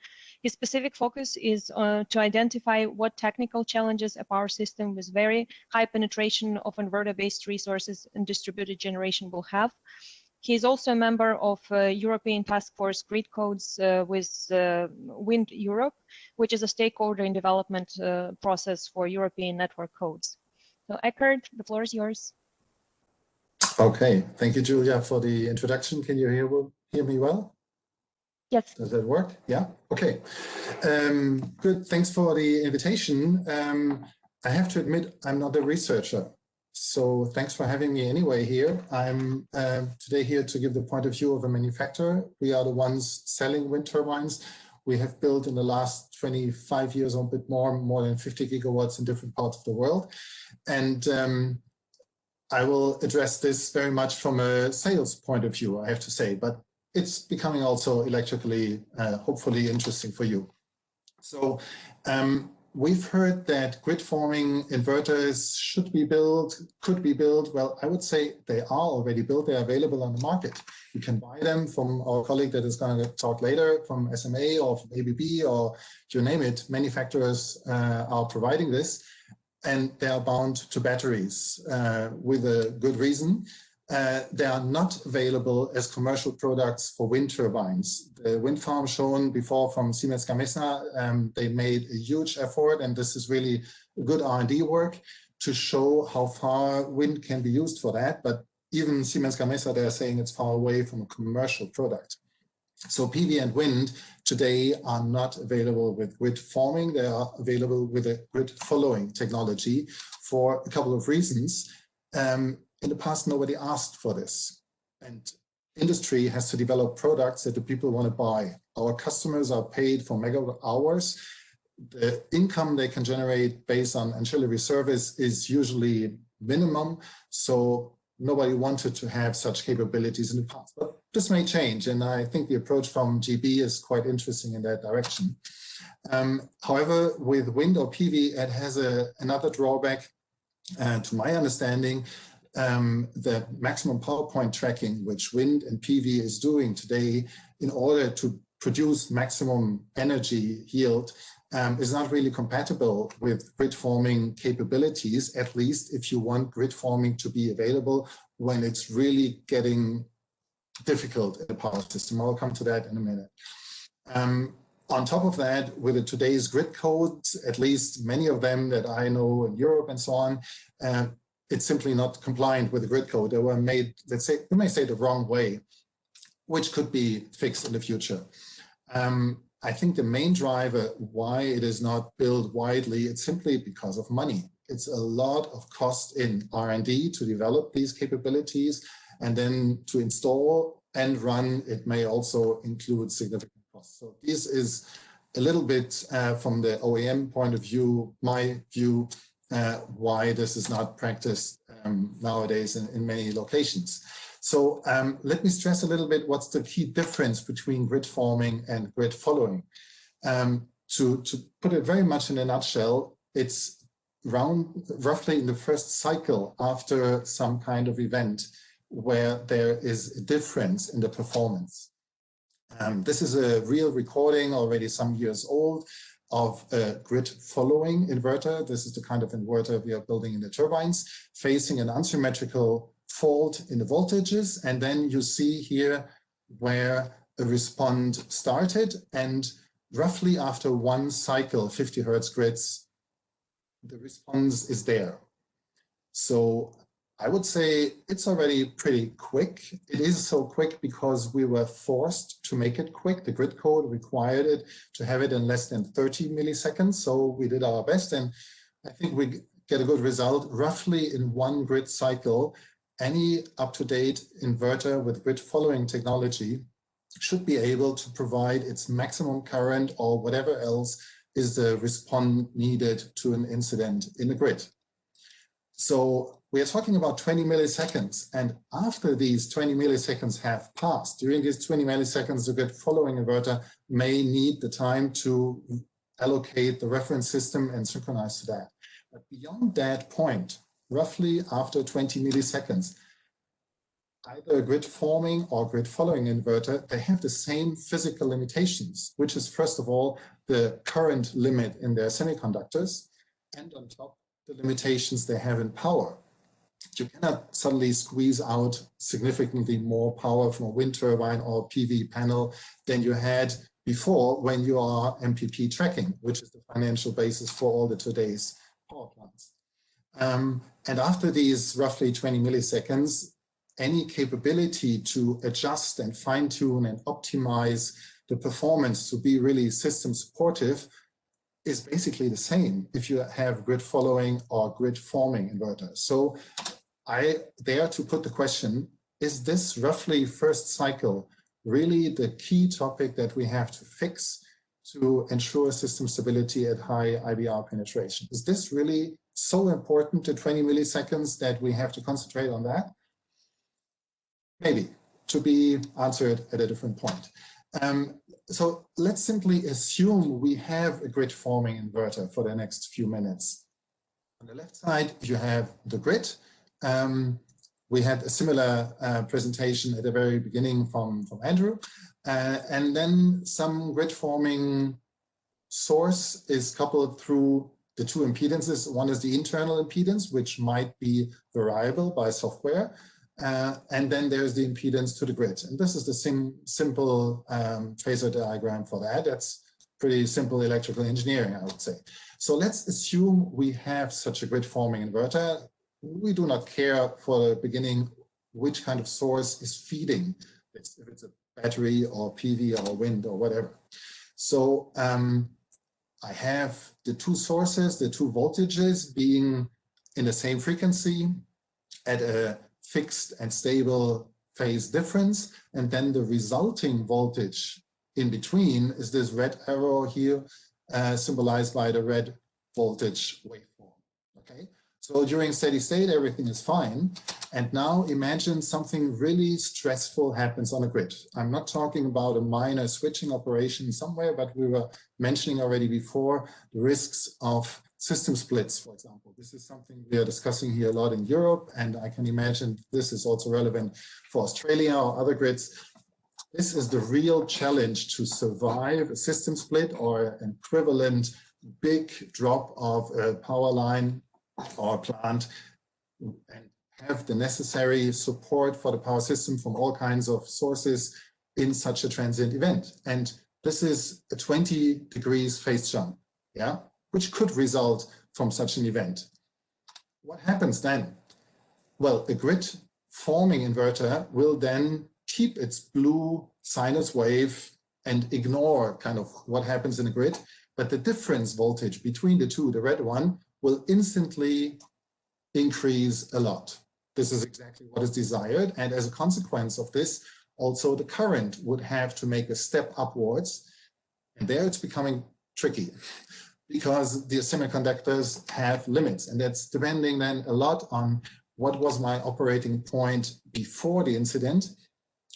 His specific focus is to identify what technical challenges a power system with very high penetration of inverter-based resources and distributed generation will have. He is also a member of European Task Force Grid Codes with Wind Europe, which is a stakeholder in development process for European network codes. So Eckard, the floor is yours. Okay, thank you, Julia, for the introduction. Can you hear me well? Yes. Does that work? Yeah. Okay. Good. Thanks for the invitation. I have to admit, I'm not a researcher, so thanks for having me anyway here. I'm today here to give the point of view of a manufacturer. We are the ones selling wind turbines. We have built in the last 25 years or a bit more than 50 gigawatts in different parts of the world. And I will address this very much from a sales point of view, I have to say, but it's becoming also electrically, hopefully interesting for you. So we've heard that grid forming inverters should be built, could be built. Well, I would say they are already built. They're available on the market. You can buy them from our colleague that is going to talk later, from SMA or from ABB or you name it. Manufacturers are providing this, and they are bound to batteries with a good reason. They are not available as commercial products for wind turbines. The wind farm shown before from Siemens Gamesa, they made a huge effort, and this is really good R&D work to show how far wind can be used for that. But even Siemens Gamesa, they're saying it's far away from a commercial product. So PV and wind today are not available with grid forming. They are available with a grid following technology for a couple of reasons. In the past, nobody asked for this, and industry has to develop products that the people want to buy. Our customers are paid for megawatt hours. The income they can generate based on ancillary service is usually minimum, so nobody wanted to have such capabilities in the past. But this may change, and I think the approach from GB is quite interesting in that direction. However, with wind or PV, it has another drawback, to my understanding. The maximum power point tracking, which wind and PV is doing today in order to produce maximum energy yield, is not really compatible with grid forming capabilities, at least if you want grid forming to be available when it's really getting difficult in the power system. I'll come to that in a minute. On top of that, with today's grid codes, at least many of them that I know in Europe and so on, it's simply not compliant with the grid code. They were made, let's say, we may say the wrong way, which could be fixed in the future. I think the main driver why it is not built widely, it's simply because of money. it's a lot of cost in R&D to develop these capabilities, and then to install and run, it may also include significant costs. So this is a little bit from the OEM point of view, my view, why this is not practiced nowadays in many locations. So let me stress a little bit what's the key difference between grid forming and grid following. To put it very much in a nutshell, it's roughly in the first cycle after some kind of event where there is a difference in the performance. This is a real recording already some years old of a grid following inverter. This is the kind of inverter we are building in the turbines, facing an unsymmetrical fault in the voltages. And then you see here where a response started, and roughly after one cycle, 50 Hertz grids, the response is there. So I would say it's already pretty quick. It is so quick because we were forced to make it quick. The grid code required it to have it in less than 30 milliseconds. So we did our best, and I think we get a good result. Roughly in one grid cycle, any up-to-date inverter with grid following technology should be able to provide its maximum current or whatever else is the response needed to an incident in the grid. So we are talking about 20 milliseconds, and after these 20 milliseconds have passed, during these 20 milliseconds, the grid following inverter may need the time to allocate the reference system and synchronize to that. But beyond that point, roughly after 20 milliseconds, either a grid forming or grid following inverter, they have the same physical limitations, which is first of all, the current limit in their semiconductors, and on top, the limitations they have in power. You cannot suddenly squeeze out significantly more power from a wind turbine or PV panel than you had before when you are MPP tracking, which is the financial basis for all the today's power plants. And after these roughly 20 milliseconds, any capability to adjust and fine-tune and optimize the performance to be really system supportive is basically the same if you have grid following or grid forming inverters. So I dare to put the question, is this roughly first cycle really the key topic that we have to fix to ensure system stability at high IBR penetration? Is this really so important to 20 milliseconds that we have to concentrate on that? Maybe, to be answered at a different point. So let's simply assume we have a grid forming inverter for the next few minutes. On the left side, you have the grid. We had a similar presentation at the very beginning from Andrew. And then some grid forming source is coupled through the two impedances. One is the internal impedance, which might be variable by software. And then there's the impedance to the grid. And this is the simple phasor diagram for that. That's pretty simple electrical engineering, I would say. So let's assume we have such a grid forming inverter. We do not care for the beginning which kind of source is feeding, if it's a battery or PV or wind or whatever. So I have the two sources, the two voltages being in the same frequency at a fixed and stable phase difference, and then the resulting voltage in between is this red arrow here, symbolized by the red voltage waveform. Okay, so during steady state everything is fine, and now imagine something really stressful happens on a grid. I'm not talking about a minor switching operation somewhere, but we were mentioning already before the risks of system splits, for example. This is something we are discussing here a lot in Europe, and I can imagine this is also relevant for Australia or other grids. This is the real challenge to survive a system split or an equivalent big drop of a power line or plant, and have the necessary support for the power system from all kinds of sources in such a transient event. And this is a 20 degrees phase jump, yeah, which could result from such an event. What happens then? Well, a grid forming inverter will then keep its blue sinus wave and ignore kind of what happens in the grid, but the difference voltage between the two, the red one, will instantly increase a lot. This is exactly what is desired. And as a consequence of this, also the current would have to make a step upwards. And there it's becoming tricky because the semiconductors have limits. And that's depending then a lot on what was my operating point before the incident,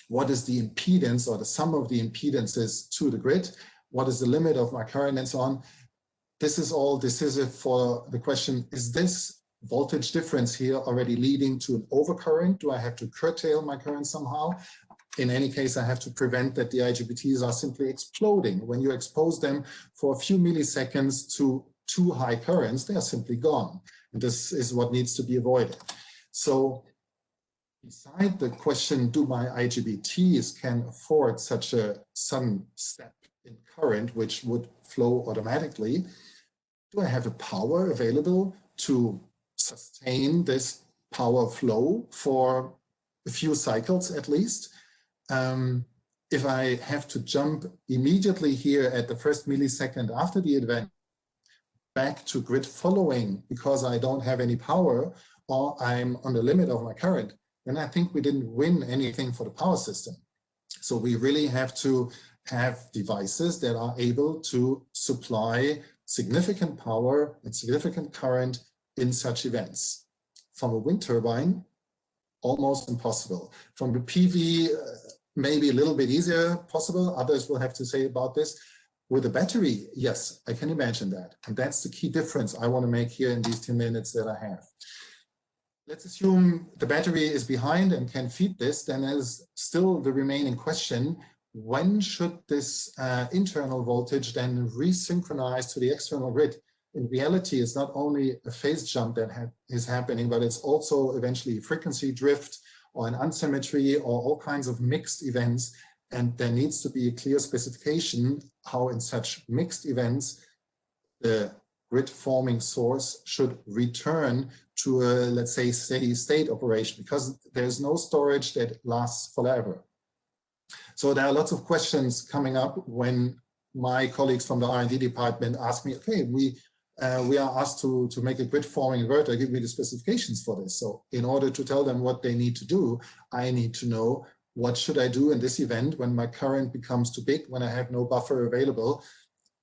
what is the impedance or the sum of the impedances to the grid, what is the limit of my current, and so on. This is all decisive for the question, is this voltage difference here already leading to an overcurrent? Do I have to curtail my current somehow? In any case, I have to prevent that the IGBTs are simply exploding. When you expose them for a few milliseconds to too high currents, they are simply gone. And this is what needs to be avoided. So beside the question, do my IGBTs can afford such a sudden step in current, which would flow automatically, do I have a power available to sustain this power flow for a few cycles at least? If I have to jump immediately here at the first millisecond after the event back to grid following because I don't have any power or I'm on the limit of my current, then I think we didn't win anything for the power system. So we really have to have devices that are able to supply significant power and significant current in such events. From a wind turbine, almost impossible. From the PV, maybe a little bit easier possible. Others will have to say about this. With a battery, yes, I can imagine that. And that's the key difference I want to make here in these 10 minutes that I have. Let's assume the battery is behind and can feed this, then there's still the remaining question, when should this internal voltage then resynchronize to the external grid? In reality, it's not only a phase jump that is happening, but it's also eventually frequency drift or an unsymmetry or all kinds of mixed events. And there needs to be a clear specification how in such mixed events, the grid forming source should return to a, let's say, steady state operation, because there's no storage that lasts forever. So there are lots of questions coming up when my colleagues from the R&D department ask me, okay, we are asked to make a grid forming inverter, give me the specifications for this. So in order to tell them what they need to do, I need to know what should I do in this event when my current becomes too big, when I have no buffer available.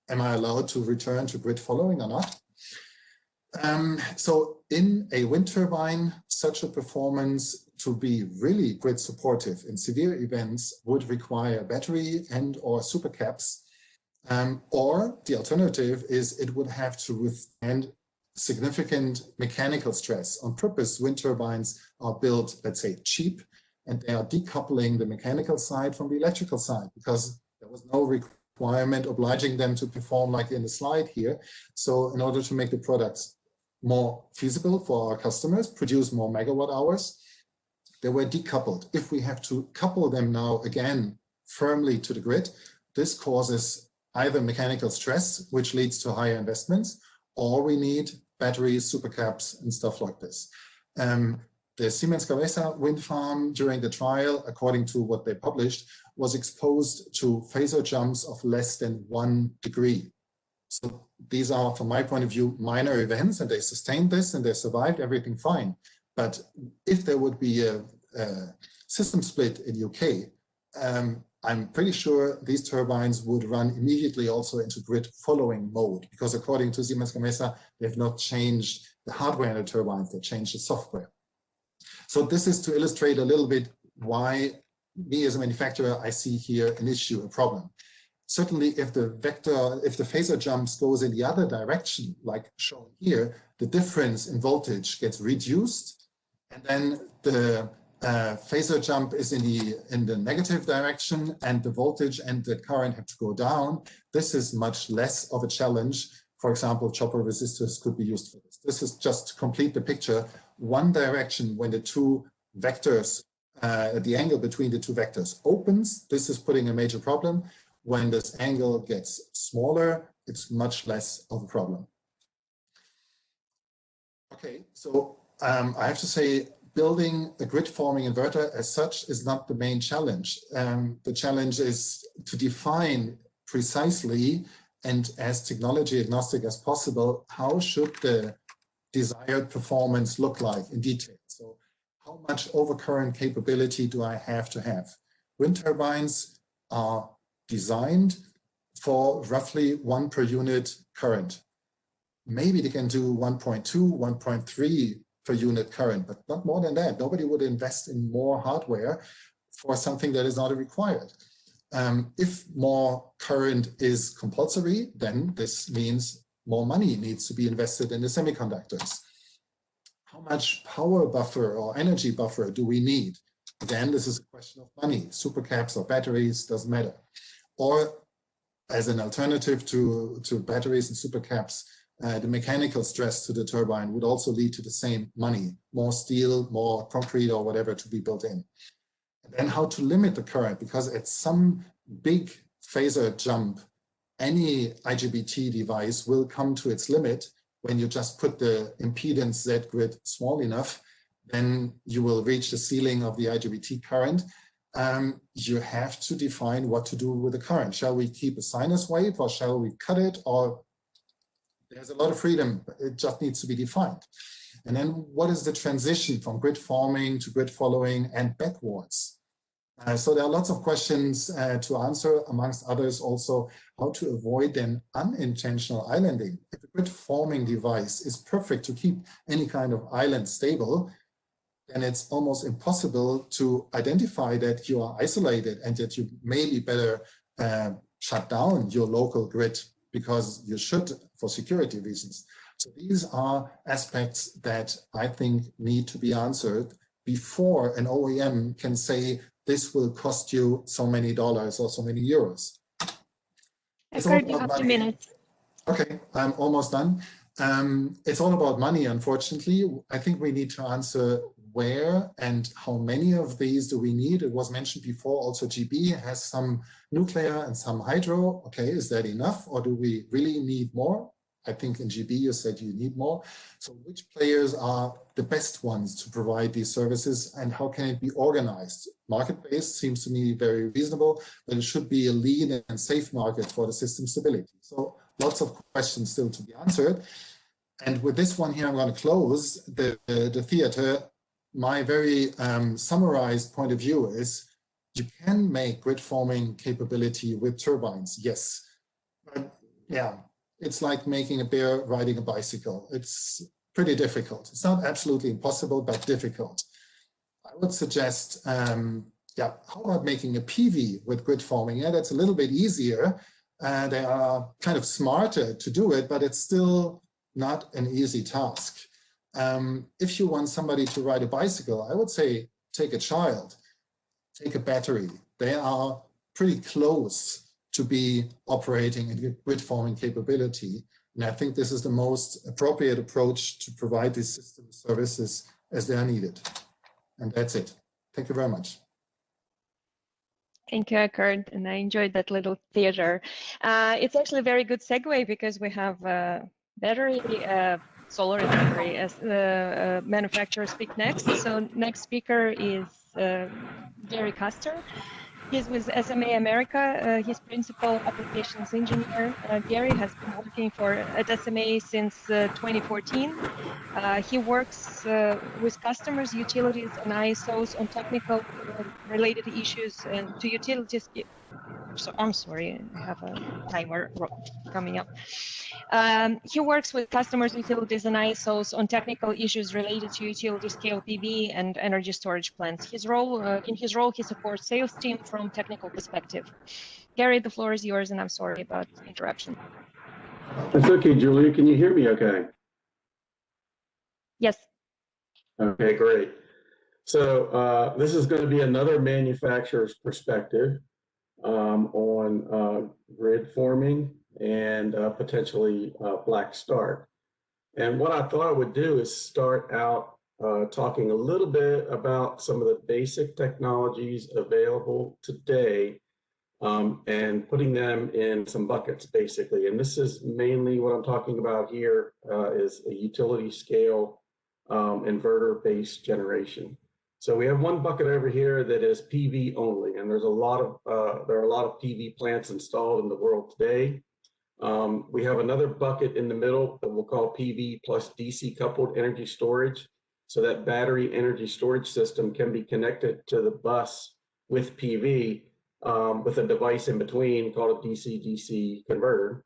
Am I allowed to return to grid following or not? So in a wind turbine, such a performance to be really grid supportive in severe events would require battery and or supercaps. Or the alternative is it would have to withstand significant mechanical stress. On purpose, wind turbines are built, let's say, cheap, and they are decoupling the mechanical side from the electrical side because there was no requirement obliging them to perform like in the slide here. So in order to make the products more feasible for our customers, produce more megawatt hours, they were decoupled. If we have to couple them now again firmly to the grid, this causes either mechanical stress, which leads to higher investments, or we need batteries, supercaps, and stuff like this. The Siemens Gamesa wind farm during the trial, according to what they published, was exposed to phasor jumps of less than 1 degree. So these are, from my point of view, minor events, and they sustained this and they survived, everything fine. But if there would be a system split in UK, I'm pretty sure these turbines would run immediately also into grid following mode, because according to Siemens Gamesa, they have not changed the hardware in the turbines, they changed the software. So this is to illustrate a little bit why me as a manufacturer, I see here an issue, a problem. Certainly if the phasor jumps goes in the other direction, like shown here, the difference in voltage gets reduced, and then the phasor jump is in the negative direction and the voltage and the current have to go down. This is much less of a challenge. For example, chopper resistors could be used for this. This is just to complete the picture. One direction when the two vectors, the angle between the two vectors opens, this is putting a major problem. When this angle gets smaller, it's much less of a problem. Okay, so I have to say, building a grid forming inverter as such is not the main challenge. The challenge is to define precisely and as technology agnostic as possible, how should the desired performance look like in detail? So how much overcurrent capability do I have to have? Wind turbines are designed for roughly 1 per unit current. Maybe they can do 1.2, 1.3 per unit current, but not more than that. Nobody would invest in more hardware for something that is not required. If more current is compulsory, then this means more money needs to be invested in the semiconductors. How much power buffer or energy buffer do we need? Again, this is a question of money. Supercaps or batteries, doesn't matter. Or as an alternative to batteries and supercaps, the mechanical stress to the turbine would also lead to the same money, more steel, more concrete or whatever to be built in. And then how to limit the current, because at some big phasor jump, any IGBT device will come to its limit. When you just put the impedance Z grid small enough, then you will reach the ceiling of the IGBT current. You have to define what to do with the current. Shall we keep a sinus wave or shall we cut it? Or there's a lot of freedom, it just needs to be defined. And then what is the transition from grid forming to grid following and backwards? So there are lots of questions to answer, amongst others also how to avoid then unintentional islanding. If a grid forming device is perfect to keep any kind of island stable, then it's almost impossible to identify that you are isolated and that you maybe better shut down your local grid, because you should for security reasons. So these are aspects that I think need to be answered before an OEM can say this will cost you so many dollars or so many euros. Eckard, you have 2 minutes. Okay, I'm almost done. It's all about money, unfortunately. I think we need to answer where and how many of these do we need. It was mentioned before, also GB has some nuclear and some hydro. Okay, is that enough, or do we really need more? I think in GB you said you need more. So which players are the best ones to provide these services, and how can it be organized? Market-based seems to me very reasonable, but it should be a lean and safe market for the system stability. So lots of questions still to be answered. And with this one here, I'm going to close the theater. My very summarized point of view is you can make grid forming capability with turbines, yes. But yeah, it's like making a bear riding a bicycle. It's pretty difficult. It's not absolutely impossible, but difficult. I would suggest, yeah, how about making a PV with grid forming? Yeah, that's a little bit easier. They are kind of smarter to do it, but it's still not an easy task. If you want somebody to ride a bicycle, I would say take a child, take a battery. They are pretty close to be operating in grid forming capability. And I think this is the most appropriate approach to provide these system services as they are needed. And that's it. Thank you very much. Thank you, Eckard, and I enjoyed that little theater. It's actually a very good segue because we have battery, solar and battery as the manufacturer speak next. So next speaker is Gary Custer. He's with SMA America. He's principal applications engineer. Gary has been working at SMA since 2014. He works with customers, utilities, and ISOs on technical related issues and to utilities. So I'm sorry, I have a timer coming up. He works with customers, utilities, and ISOs on technical issues related to utility scale PV and energy storage plants. In his role, he supports sales team from technical perspective. Gary, the floor is yours, and I'm sorry about the interruption. That's okay, Julia. Can you hear me okay? Yes. Okay, great. So this is going to be another manufacturer's perspective on grid forming and potentially black start. And what I thought I would do is start out talking a little bit about some of the basic technologies available today and putting them in some buckets, basically. And this is mainly what I'm talking about here is a utility scale inverter-based generation. So we have one bucket over here that is PV only, and there are a lot of PV plants installed in the world today. We have another bucket in the middle that we'll call PV plus DC coupled energy storage. So that battery energy storage system can be connected to the bus with PV with a device in between called a DC-DC converter.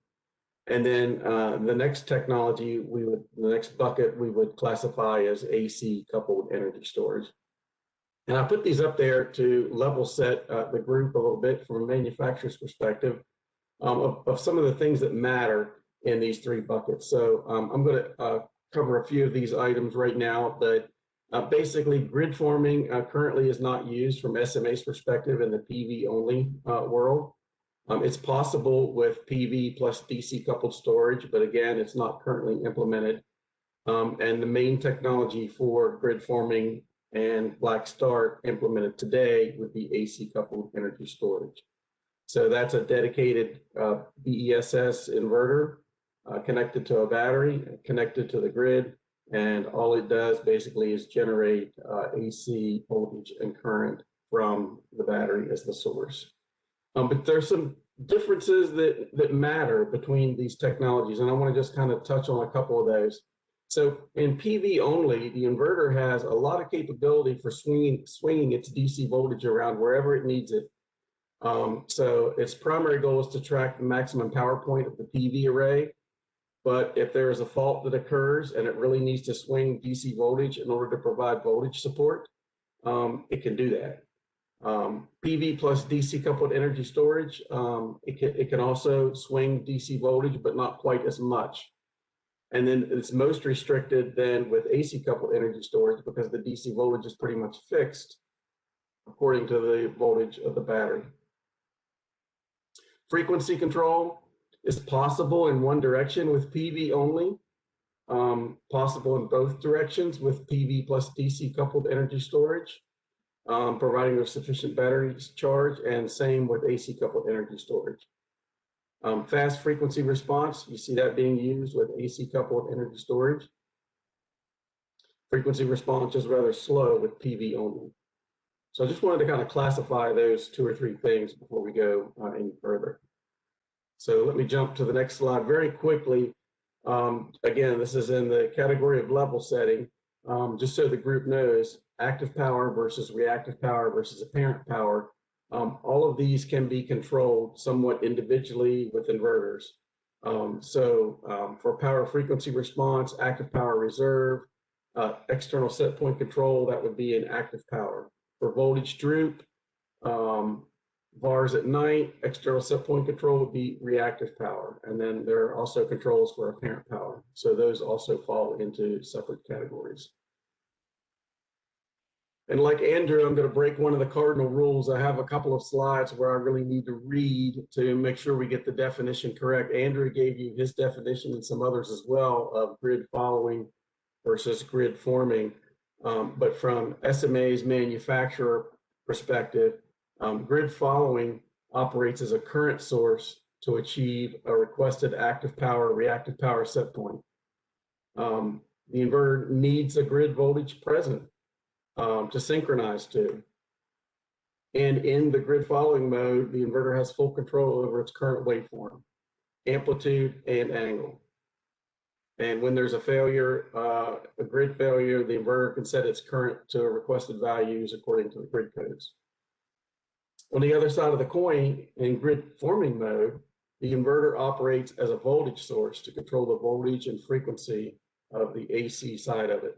And then the next technology, the next bucket we would classify as AC coupled energy storage. And I put these up there to level set the group a little bit from a manufacturer's perspective of some of the things that matter in these three buckets. So I'm going to cover a few of these items right now, but basically grid forming currently is not used from SMA's perspective in the PV only world. It's possible with PV plus DC coupled storage, but again, it's not currently implemented. And the main technology for grid forming and black start implemented today would be AC coupled energy storage. So that's a dedicated BESS inverter connected to a battery, connected to the grid, and all it does basically is generate AC voltage and current from the battery as the source. But there's some differences that matter between these technologies, and I want to just kind of touch on a couple of those. So in PV only, the inverter has a lot of capability for swinging its DC voltage around wherever it needs it. So its primary goal is to track the maximum power point of the PV array. But if there is a fault that occurs and it really needs to swing DC voltage in order to provide voltage support, it can do that. PV plus DC coupled energy storage, it can also swing DC voltage, but not quite as much. And then it's most restricted then with AC coupled energy storage because the DC voltage is pretty much fixed according to the voltage of the battery. Frequency control is possible in one direction with PV only, possible in both directions with PV plus DC coupled energy storage, providing a sufficient battery charge, and same with AC coupled energy storage. Fast frequency response, you see that being used with AC coupled energy storage. Frequency response is rather slow with PV only. So I just wanted to kind of classify those two or three things before we go any further. So let me jump to the next slide very quickly. Again, this is in the category of level setting, just so the group knows active power versus reactive power versus apparent power. All of these can be controlled somewhat individually with inverters. For power frequency response, active power reserve, external set point control, that would be an active power. For voltage droop, VARs at night, external set point control would be reactive power. And then there are also controls for apparent power. So those also fall into separate categories. And like Andrew, I'm going to break one of the cardinal rules. I have a couple of slides where I really need to read to make sure we get the definition correct. Andrew gave you his definition and some others as well of grid following versus grid forming. But from SMA's manufacturer perspective, grid following operates as a current source to achieve a requested active power, reactive power set point. The inverter needs a grid voltage present to synchronize to. And in the grid following mode, the inverter has full control over its current waveform, amplitude, and angle. And when there's a failure, a grid failure, the inverter can set its current to requested values according to the grid codes. On the other side of the coin, in grid forming mode, the inverter operates as a voltage source to control the voltage and frequency of the AC side of it.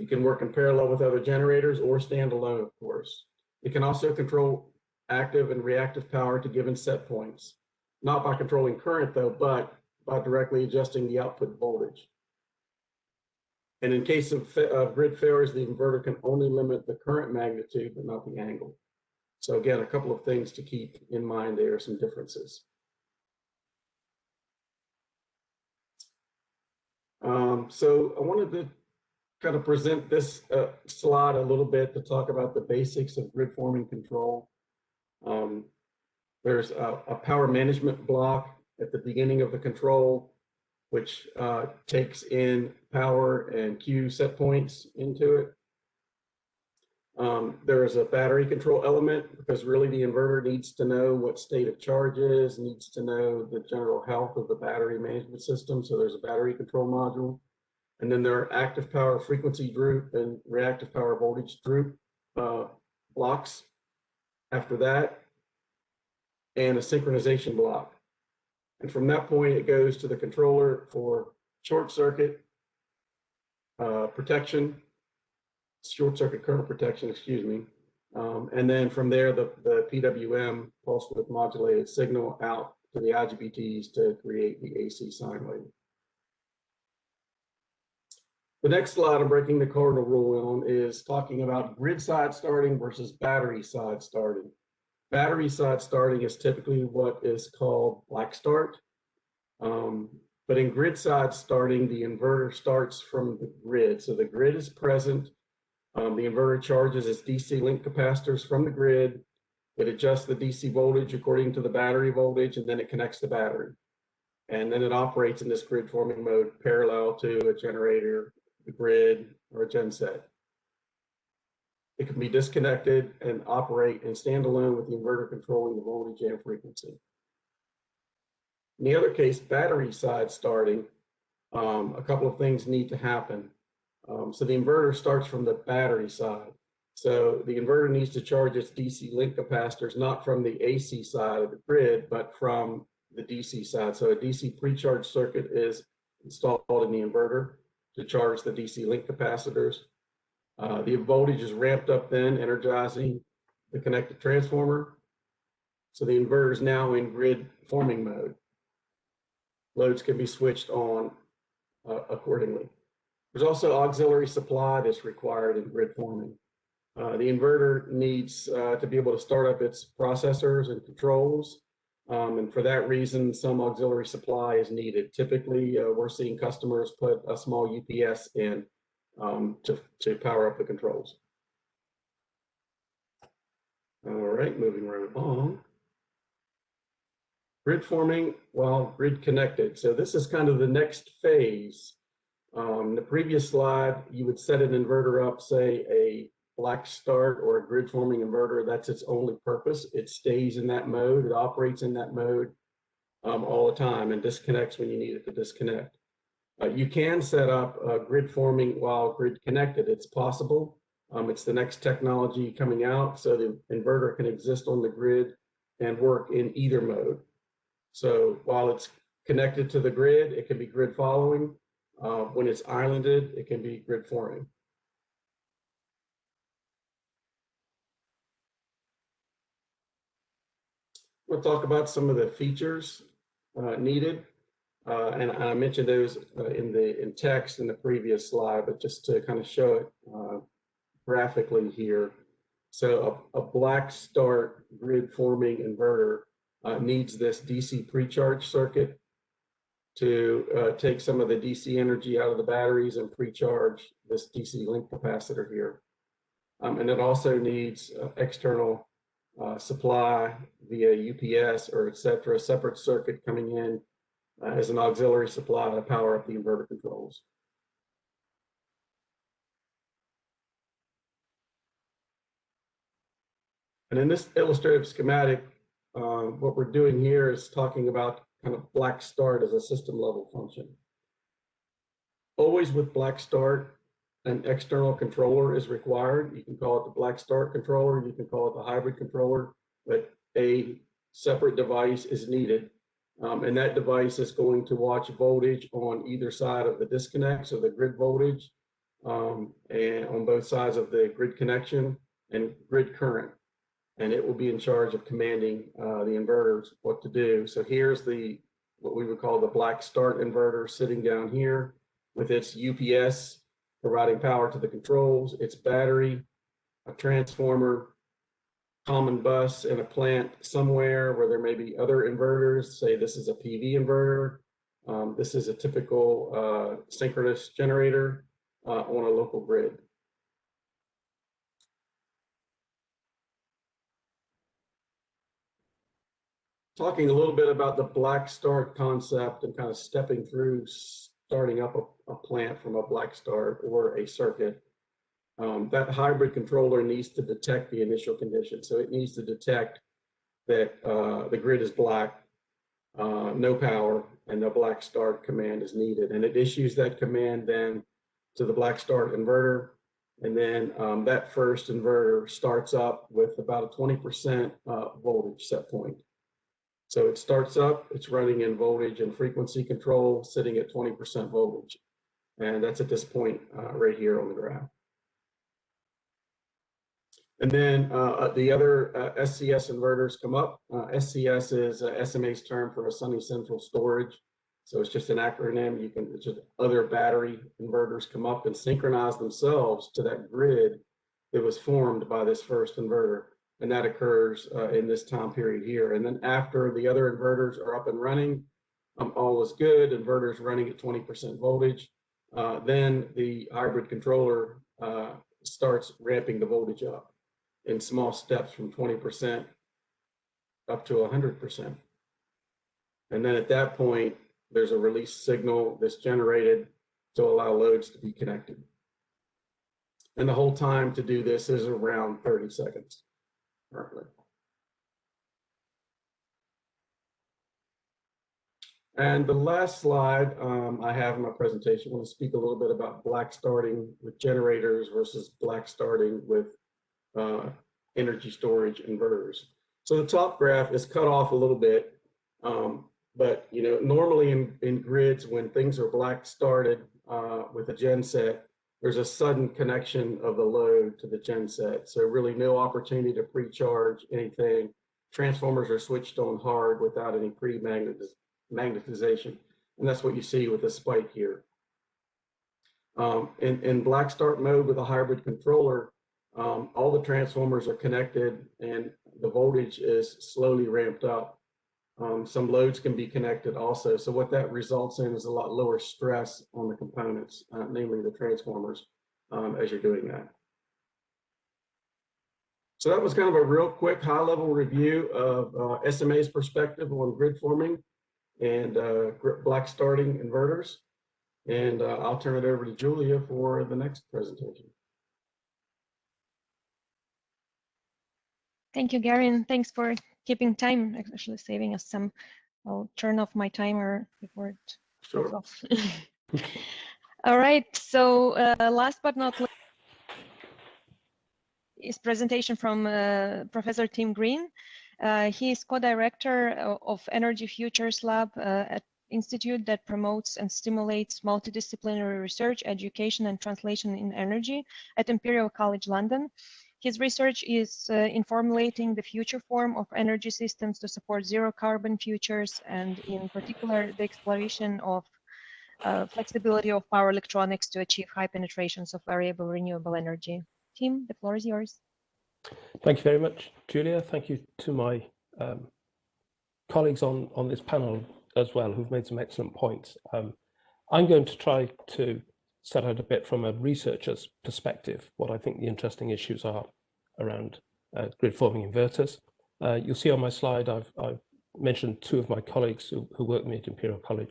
It can work in parallel with other generators or stand alone, of course. It can also control active and reactive power to given set points, not by controlling current though, but by directly adjusting the output voltage. And in case of grid failures, the inverter can only limit the current magnitude, but not the angle. So again, a couple of things to keep in mind. There are some differences. So I wanted to kind of present this slide a little bit to talk about the basics of grid forming control. There's a power management block at the beginning of the control, which takes in power and Q set points into it. There is a battery control element because really the inverter needs to know what state of charge is, needs to know the general health of the battery management system. So there's a battery control module. And then there are active power frequency droop and reactive power voltage droop blocks after that, and a synchronization block. And from that point, it goes to the controller for short circuit protection, short circuit current protection, excuse me. And then from there, the PWM, pulse width modulated signal, out to the IGBTs to create the AC sine wave. The next slide I'm breaking the cardinal rule on is talking about grid side starting versus battery side starting. Battery side starting is typically what is called black start. But in grid side starting, the inverter starts from the grid. So the grid is present. The inverter charges its DC link capacitors from the grid. It adjusts the DC voltage according to the battery voltage, and then it connects the battery. And then it operates in this grid forming mode parallel to a generator, the grid, or a genset. It can be disconnected and operate and stand alone with the inverter controlling the voltage and frequency. In the other case, battery side starting, a couple of things need to happen. So the inverter starts from the battery side. So the inverter needs to charge its DC link capacitors, not from the AC side of the grid, but from the DC side. So a DC pre-charge circuit is installed in the inverter to charge the DC link capacitors. The voltage is ramped up then, energizing the connected transformer. So the inverter is now in grid forming mode. Loads can be switched on accordingly. There's also auxiliary supply that's required in grid forming. The inverter needs to be able to start up its processors and controls. And for that reason, some auxiliary supply is needed. Typically, we're seeing customers put a small UPS in to power up the controls. All right, moving right along. Grid forming while grid connected. So this is kind of the next phase. In the previous slide, you would set an inverter up, say a black start or a grid forming inverter. That's its only purpose. It stays in that mode. It operates in that mode all the time and disconnects when you need it to disconnect. You can set up grid forming while grid connected. It's possible. It's the next technology coming out, so the inverter can exist on the grid and work in either mode. So while it's connected to the grid, it can be grid following. When it's islanded, it can be grid forming. We'll talk about some of the features needed. And I mentioned those in text in the previous slide, but just to kind of show it graphically here. So a black start grid forming inverter needs this DC pre-charge circuit to take some of the DC energy out of the batteries and pre-charge this DC link capacitor here. And it also needs external supply via UPS or et cetera, a separate circuit coming in as an auxiliary supply to power up the inverter controls. And in this illustrative schematic, what we're doing here is talking about kind of black start as a system level function. Always with black start, an external controller is required. You can call it the black start controller, you can call it the hybrid controller, but a separate device is needed. And that device is going to watch voltage on either side of the disconnect, so the grid voltage, and on both sides of the grid connection and grid current. And it will be in charge of commanding the inverters what to do. So here's what we would call the black start inverter sitting down here with its UPS providing power to the controls, its battery, a transformer, common bus in a plant somewhere where there may be other inverters. Say this is a PV inverter. This is a typical synchronous generator on a local grid. Talking a little bit about the black start concept and kind of stepping through starting up a plant from a black start or a circuit. that hybrid controller needs to detect the initial condition. So it needs to detect that the grid is black, no power, and the black start command is needed. And it issues that command then to the black start inverter. And then that first inverter starts up with about a 20% voltage set point. So it starts up, it's running in voltage and frequency control, sitting at 20% voltage. And that's at this point right here on the graph. And then the other SCS inverters come up. SCS is SMA's term for a Sunny Central Storage. So it's just an acronym. It's just other battery inverters come up and synchronize themselves to that grid that was formed by this first inverter. And that occurs in this time period here. And then after the other inverters are up and running, all is good, inverters running at 20% voltage. Then the hybrid controller starts ramping the voltage up in small steps from 20% up to 100%. And then at that point, there's a release signal that's generated to allow loads to be connected. And the whole time to do this is around 30 seconds currently. And the last slide I have in my presentation, I want to speak a little bit about black starting with generators versus black starting with energy storage inverters. So the top graph is cut off a little bit, but normally in grids, when things are black started with a genset, there's a sudden connection of the load to the genset. So really no opportunity to pre-charge anything. Transformers are switched on hard without any pre-magnetization. And that's what you see with the spike here. In black start mode with a hybrid controller, all the transformers are connected and the voltage is slowly ramped up. Some loads can be connected also. So what that results in is a lot lower stress on the components, namely the transformers, as you're doing that. So that was kind of a real quick high-level review of SMA's perspective on grid forming and black starting inverters. And I'll turn it over to Julia for the next presentation. Thank you, Gary, and thanks for keeping time, actually saving us some. I'll turn off my timer before it goes off. All right, so last but not least is presentation from Professor Tim Green. He is co-director of Energy Futures Lab at Institute that promotes and stimulates multidisciplinary research, education, and translation in energy at Imperial College London. His research is in formulating the future form of energy systems to support zero carbon futures, and in particular, the exploration of flexibility of power electronics to achieve high penetrations of variable renewable energy. Tim, the floor is yours. Thank you very much, Julia. Thank you to my colleagues on this panel as well, who've made some excellent points. I'm going to try to set out a bit from a researcher's perspective what I think the interesting issues are around grid forming inverters. You'll see on my slide I've mentioned two of my colleagues who work with me at Imperial College,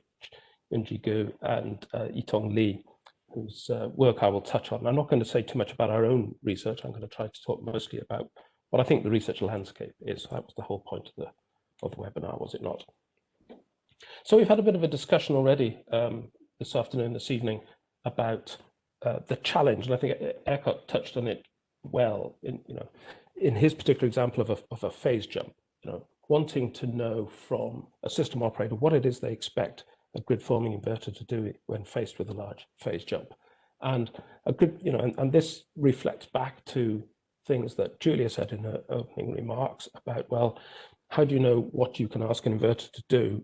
Yunji Gu and Yitong Li, whose work I will touch on. I'm not going to say too much about our own research. I'm going to try to talk mostly about what I think the research landscape is. That was the whole point of the webinar, was it not? So we've had a bit of a discussion already this afternoon, this evening, about the challenge, and I think Eckard touched on it well in his particular example of a phase jump. Wanting to know from a system operator what it is they expect a grid forming inverter to do when faced with a large phase jump, and a good, and this reflects back to things that Julia said in her opening remarks about, well, how do you know what you can ask an inverter to do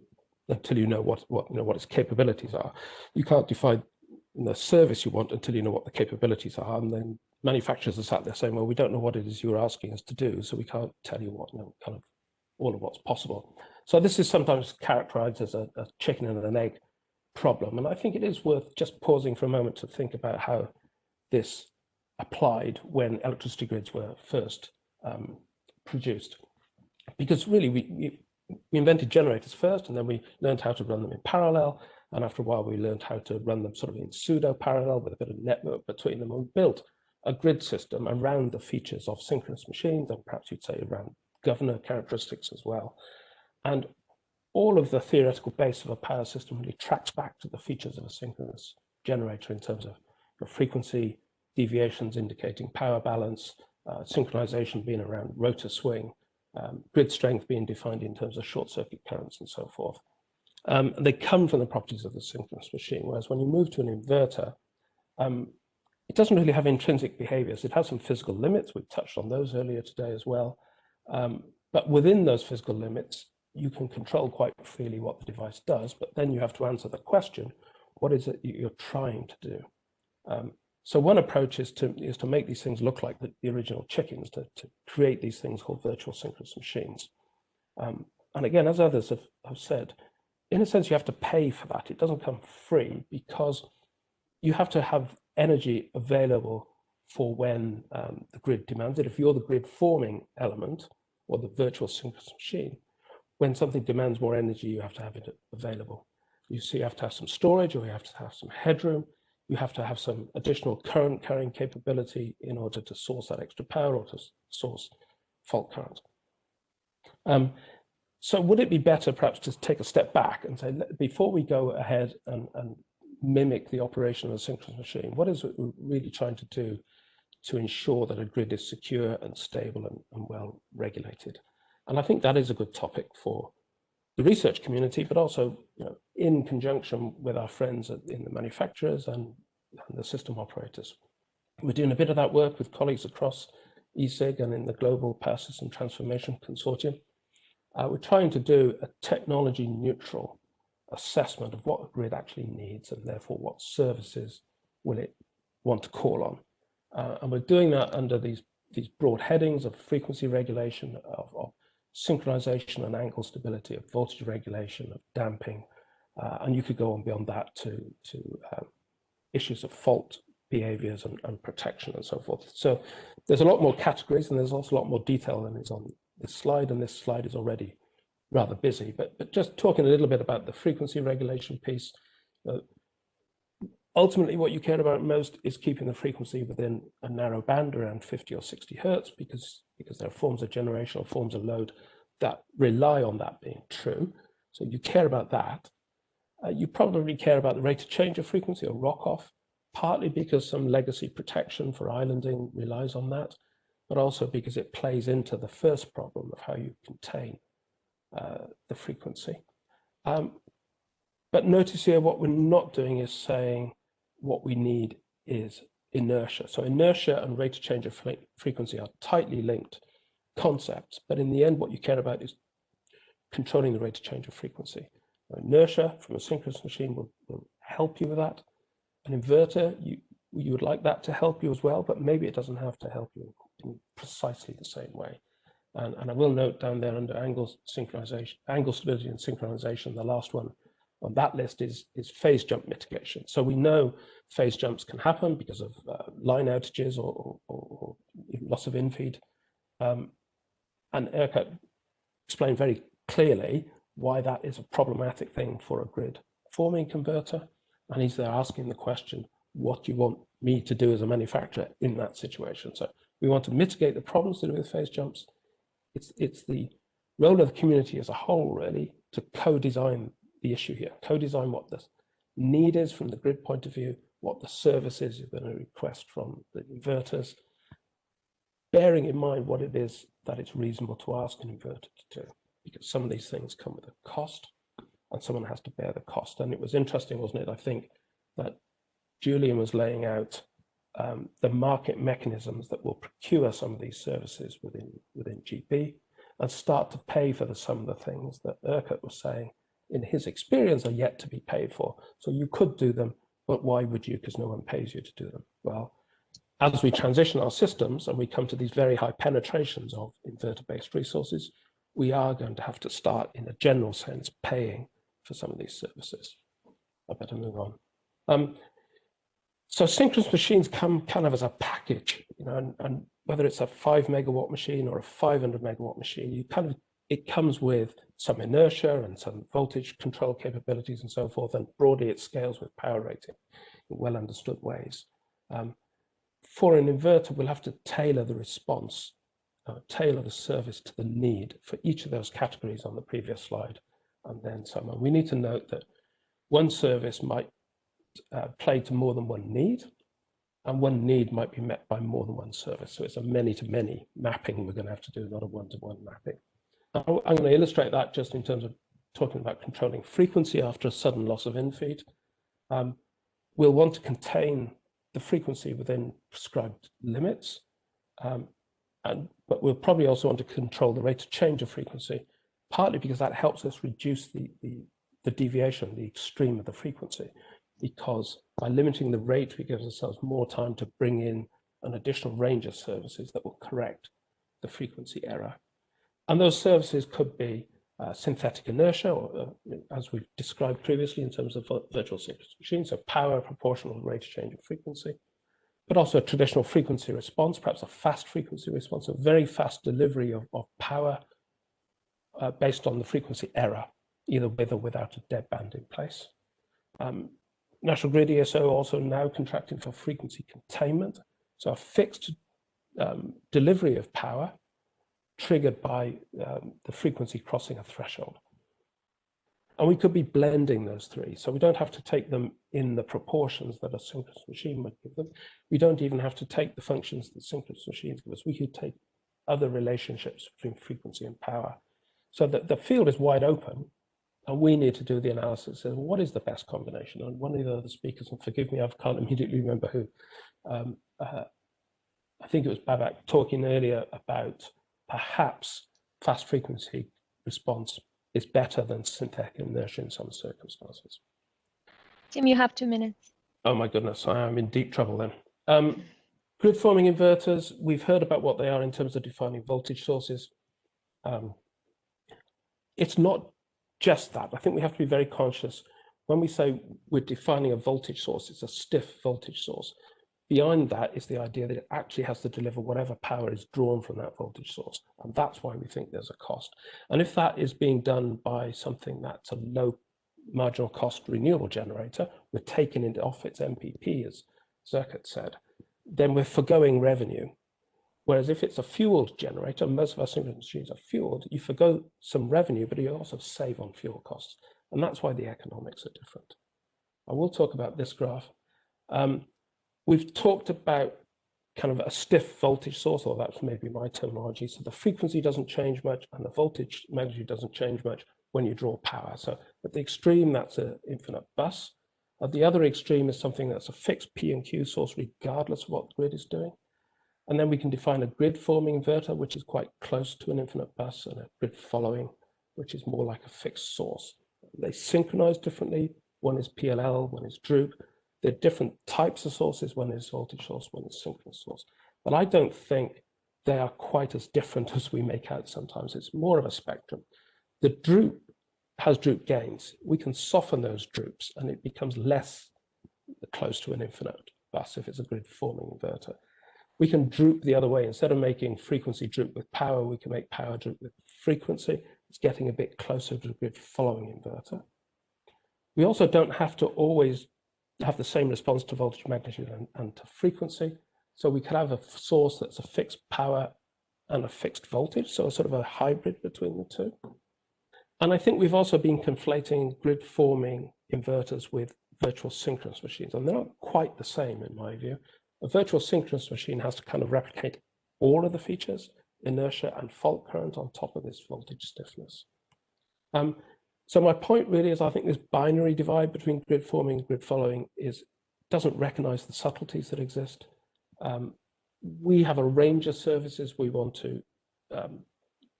until you know what its capabilities are? You can't define the service you want until you know what the capabilities are, and then manufacturers are sat there saying, well, we don't know what it is you're asking us to do, so we can't tell you what, kind of all of what's possible. So this is sometimes characterized as a chicken and an egg problem, and I think it is worth just pausing for a moment to think about how this applied when electricity grids were first produced. Because really we invented generators first, and then we learned how to run them in parallel, and after a while we learned how to run them sort of in pseudo parallel with a bit of network between them, and we built a grid system around the features of synchronous machines, and perhaps you'd say around governor characteristics as well. And all of the theoretical base of a power system really tracks back to the features of a synchronous generator in terms of the frequency, deviations indicating power balance, synchronization being around rotor swing, grid strength being defined in terms of short circuit currents and so forth. They come from the properties of the synchronous machine, whereas when you move to an inverter, it doesn't really have intrinsic behaviors. It has some physical limits. We touched on those earlier today as well. But within those physical limits, you can control quite freely what the device does, but then you have to answer the question, what is it you're trying to do? So one approach is to make these things look like the original chickens, to create these things called virtual synchronous machines. And again, as others have said, in a sense, you have to pay for that. It doesn't come free because you have to have energy available for when the grid demands it. If you're the grid forming element or the virtual synchronous machine, when something demands more energy, you have to have it available. You see, you have to have some storage, or you have to have some headroom. You have to have some additional current carrying capability in order to source that extra power or to source fault current. So would it be better perhaps to take a step back and say, before we go ahead and mimic the operation of a synchronous machine, what is it we're really trying to do to ensure that a grid is secure and stable and well regulated? And I think that is a good topic for the research community, but also, in conjunction with our friends in the manufacturers and the system operators. We're doing a bit of that work with colleagues across ESIG and in the Global Power System Transformation Consortium. We're trying to do a technology neutral assessment of what a grid actually needs, and therefore what services will it want to call on. And we're doing that under these broad headings of frequency regulation, of synchronization and angle stability, of voltage regulation, of damping, and you could go on beyond that to issues of fault behaviors and protection and so forth. So there's a lot more categories, and there's also a lot more detail than is on this slide, and this slide is already rather busy. But just talking a little bit about the frequency regulation piece, ultimately what you care about most is keeping the frequency within a narrow band around 50 or 60 hertz, because there are forms of generation or forms of load that rely on that being true. So you care about that. You probably care about the rate of change of frequency, or rock-off, partly because some legacy protection for islanding relies on that, but also because it plays into the first problem of how you contain the frequency. But notice here, what we're not doing is saying what we need is inertia. So inertia and rate of change of frequency are tightly linked concepts, but in the end, what you care about is controlling the rate of change of frequency. Inertia from a synchronous machine will help you with that. An inverter, you would like that to help you as well, but maybe it doesn't have to help you in precisely the same way. And I will note down there under angle synchronization, angle stability and synchronization, the last one on that list is phase jump mitigation. So we know phase jumps can happen because of line outages or loss of infeed. And ERCOT explained very clearly why that is a problematic thing for a grid forming converter. And he's there asking the question, what do you want me to do as a manufacturer in that situation? So we want to mitigate the problems to do with phase jumps. It's the role of the community as a whole, really, to co-design the issue here, co-design what the need is from the grid point of view, what the services you're going to request from the inverters, bearing in mind what it is that it's reasonable to ask an inverter to do, because some of these things come with a cost and someone has to bear the cost. And it was interesting, wasn't it, I think, that Julian was laying out the market mechanisms that will procure some of these services within GP and start to pay for some of the things that ERCOT was saying, in his experience, are yet to be paid for. So you could do them, but why would you? Because no one pays you to do them. Well, as we transition our systems and we come to these very high penetrations of inverter-based resources, we are going to have to start, in a general sense, paying for some of these services. I better move on. So synchronous machines come kind of as a package, and whether it's a 5 megawatt machine or a 500 megawatt machine, it comes with some inertia and some voltage control capabilities and so forth, and broadly it scales with power rating in well understood ways. for an inverter, we'll have to tailor the response, tailor the service to the need for each of those categories on the previous slide, and then some. And we need to note that one service might play to more than one need, and one need might be met by more than one service. So it's a many-to-many mapping we're going to have to do, not a one-to-one mapping. I'm going to illustrate that just in terms of talking about controlling frequency after a sudden loss of in-feed. We'll want to contain the frequency within prescribed limits, but we'll probably also want to control the rate of change of frequency, partly because that helps us reduce the deviation, the extreme of the frequency, because by limiting the rate, we give ourselves more time to bring in an additional range of services that will correct the frequency error. And those services could be synthetic inertia, or as we've described previously in terms of virtual synchronous machines, so power proportional rate of change of frequency, but also a traditional frequency response, perhaps a fast frequency response, a very fast delivery of power based on the frequency error, either with or without a deadband in place. National Grid ESO also now contracting for frequency containment, so a fixed delivery of power triggered by the frequency crossing a threshold. And we could be blending those three, so we don't have to take them in the proportions that a synchronous machine would give them. We don't even have to take the functions that synchronous machines give us. We could take other relationships between frequency and power. So that the field is wide open, and we need to do the analysis of what is the best combination. And one of the other speakers, and forgive me, I can't immediately remember who, I think it was Babak talking earlier about perhaps fast frequency response is better than synthetic inertia in some circumstances. Tim, you have 2 minutes. Oh my goodness, I am in deep trouble then. Grid forming inverters, we've heard about what they are in terms of defining voltage sources. It's not just that. I think we have to be very conscious when we say we're defining a voltage source, it's a stiff voltage source. Behind that is the idea that it actually has to deliver whatever power is drawn from that voltage source. And that's why we think there's a cost. And if that is being done by something that's a low marginal cost renewable generator, we're taking it off its MPP, as Eckard said, then we're forgoing revenue. Whereas if it's a fueled generator, most of our synchronous machines are fueled, you forgo some revenue, but you also save on fuel costs. And that's why the economics are different. I will talk about this graph. We've talked about kind of a stiff voltage source, or that's maybe my terminology. So the frequency doesn't change much and the voltage magnitude doesn't change much when you draw power. So at the extreme, that's an infinite bus. At the other extreme is something that's a fixed P and Q source regardless of what the grid is doing. And then we can define a grid forming inverter, which is quite close to an infinite bus, and a grid following, which is more like a fixed source. They synchronize differently. One is PLL, one is droop. They're different types of sources. One is voltage source, one is synchronous source. But I don't think they are quite as different as we make out sometimes. It's more of a spectrum. The droop has droop gains. We can soften those droops and it becomes less close to an infinite bus if it's a grid forming inverter. We can droop the other way. Instead of making frequency droop with power, we can make power droop with frequency. It's getting a bit closer to a grid following inverter. We also don't have to always have the same response to voltage magnitude and to frequency. So we could have a source that's a fixed power and a fixed voltage, so sort of a hybrid between the two. And I think we've also been conflating grid forming inverters with virtual synchronous machines, and they're not quite the same in my view. A virtual synchronous machine has to kind of replicate all of the features, inertia and fault current on top of this voltage stiffness. So my point really is I think this binary divide between grid forming and grid following doesn't recognize the subtleties that exist. We have a range of services we want to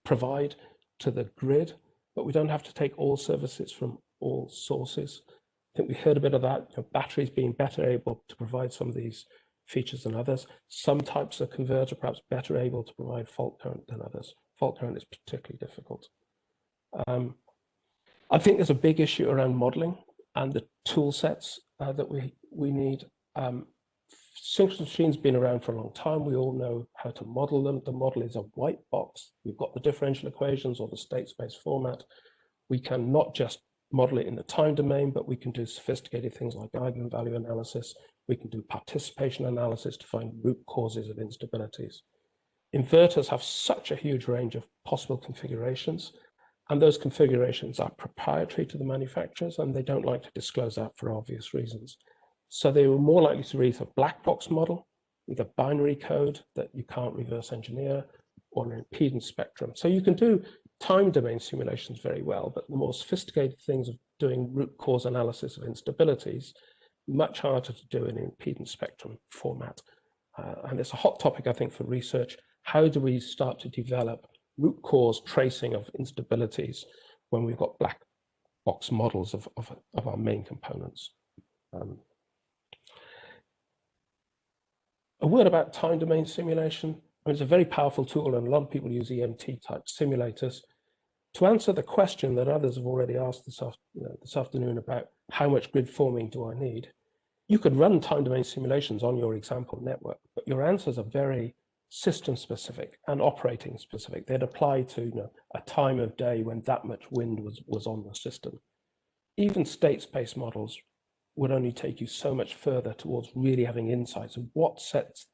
provide to the grid, but we don't have to take all services from all sources. I think we heard a bit of that, batteries being better able to provide some of these features than others. Some types of converter perhaps better able to provide fault current than others. Fault current is particularly difficult. I think there's a big issue around modeling and the tool sets that we need. Synchronous machines have been around for a long time. We all know how to model them. The model is a white box. We've got the differential equations or the state space format. We can not just model it in the time domain, but we can do sophisticated things like eigenvalue analysis. We can do participation analysis to find root causes of instabilities. Inverters have such a huge range of possible configurations, and those configurations are proprietary to the manufacturers, and they don't like to disclose that for obvious reasons. So they were more likely to read a black box model with a binary code that you can't reverse engineer, or an impedance spectrum. So you can do time domain simulations very well, but the more sophisticated things of doing root cause analysis of instabilities, much harder to do in an impedance spectrum format. And it's a hot topic, I think, for research. How do we start to develop root cause tracing of instabilities when we've got black box models of our main components? A word about time domain simulation. I mean, it's a very powerful tool, and a lot of people use EMT type simulators. To answer the question that others have already asked this afternoon about how much grid forming do I need, you could run time domain simulations on your example network, but your answers are very system specific and operating specific. They'd apply to a time of day when that much wind was on the system. Even state space models would only take you so much further towards really having insights of what sets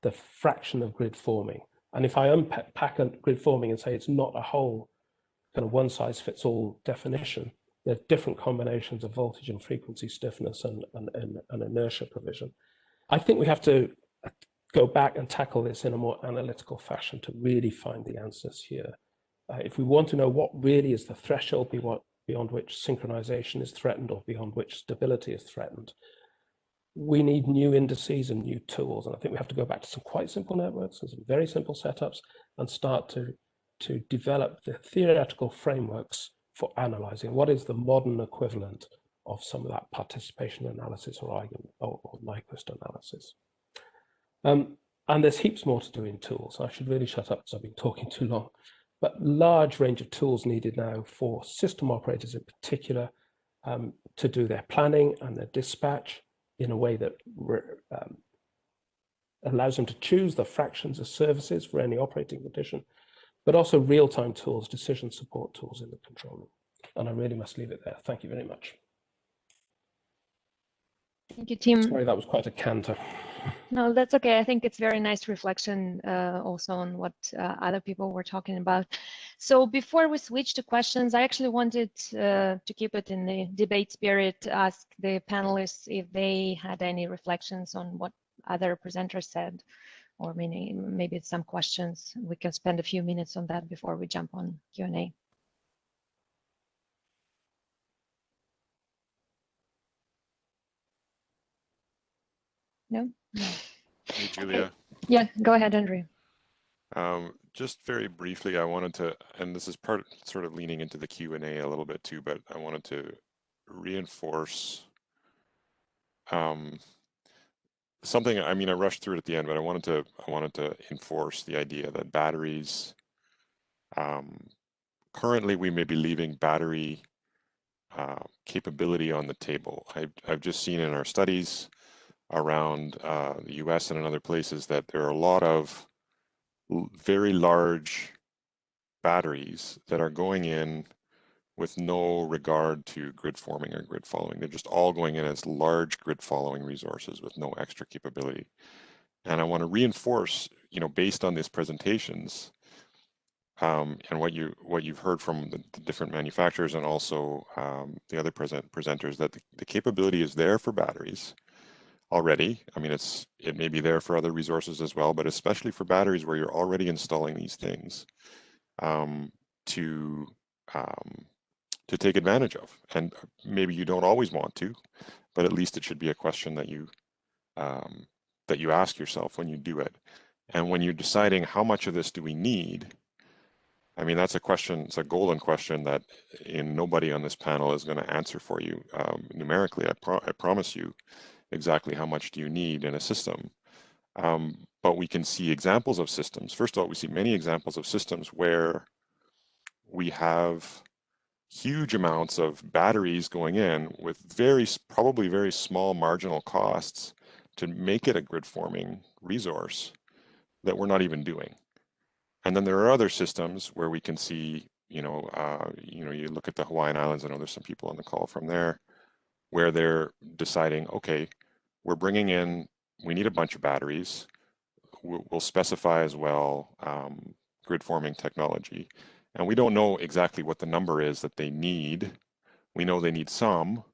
the fraction of grid forming. And if I unpack a grid forming and say it's not a whole kind of one size fits all definition, there are different combinations of voltage and frequency stiffness and inertia provision. I think we have to go back and tackle this in a more analytical fashion to really find the answers here. If we want to know what really is the threshold beyond which synchronization is threatened or beyond which stability is threatened, we need new indices and new tools. And I think we have to go back to some quite simple networks and some very simple setups and start to develop the theoretical frameworks for analyzing what is the modern equivalent of some of that participation analysis or Nyquist analysis. And there's heaps more to do in tools. I should really shut up because I've been talking too long. But large range of tools needed now for system operators in particular to do their planning and their dispatch in a way that allows them to choose the fractions of services for any operating condition, but also real-time tools, decision support tools in the control room. And I really must leave it there. Thank you very much. Thank you, Tim. Sorry, that was quite a canter. No, that's okay. I think it's very nice reflection also on what other people were talking about. So before we switch to questions, I actually wanted to keep it in the debate spirit, to ask the panelists if they had any reflections on what other presenters said, or maybe some questions. We can spend a few minutes on that before we jump on Q&A. No? Hey, Julia. Okay. Yeah, go ahead, Andrew. Just very briefly, I wanted to, and this is sort of leaning into the Q&A a little bit too, but I wanted to reinforce something. I mean, I rushed through it at the end, but I wanted to enforce the idea that batteries, currently we may be leaving battery capability on the table. I've just seen in our studies around the US and in other places that there are a lot of very large batteries that are going in with no regard to grid forming or grid following. They're just all going in as large grid following resources with no extra capability. And I want to reinforce, based on these presentations and what you've heard from the different manufacturers and also the other presenters, that the capability is there for batteries already. I mean, it may be there for other resources as well, but especially for batteries where you're already installing these things to take advantage of. And maybe you don't always want to, but at least it should be a question that you ask yourself when you do it. And when you're deciding how much of this do we need, I mean, that's a question, it's a golden question that nobody on this panel is going to answer for you numerically. I promise you exactly how much do you need in a system. But we can see examples of systems. First of all, we see many examples of systems where we have huge amounts of batteries going in with probably very small marginal costs to make it a grid forming resource that we're not even doing. And then there are other systems where we can see, you look at the Hawaiian Islands. I know there's some people on the call from there, where they're deciding, okay, we're bringing in, we need a bunch of batteries. We'll specify as well grid forming technology. And we don't know exactly what the number is that they need. We know they need some,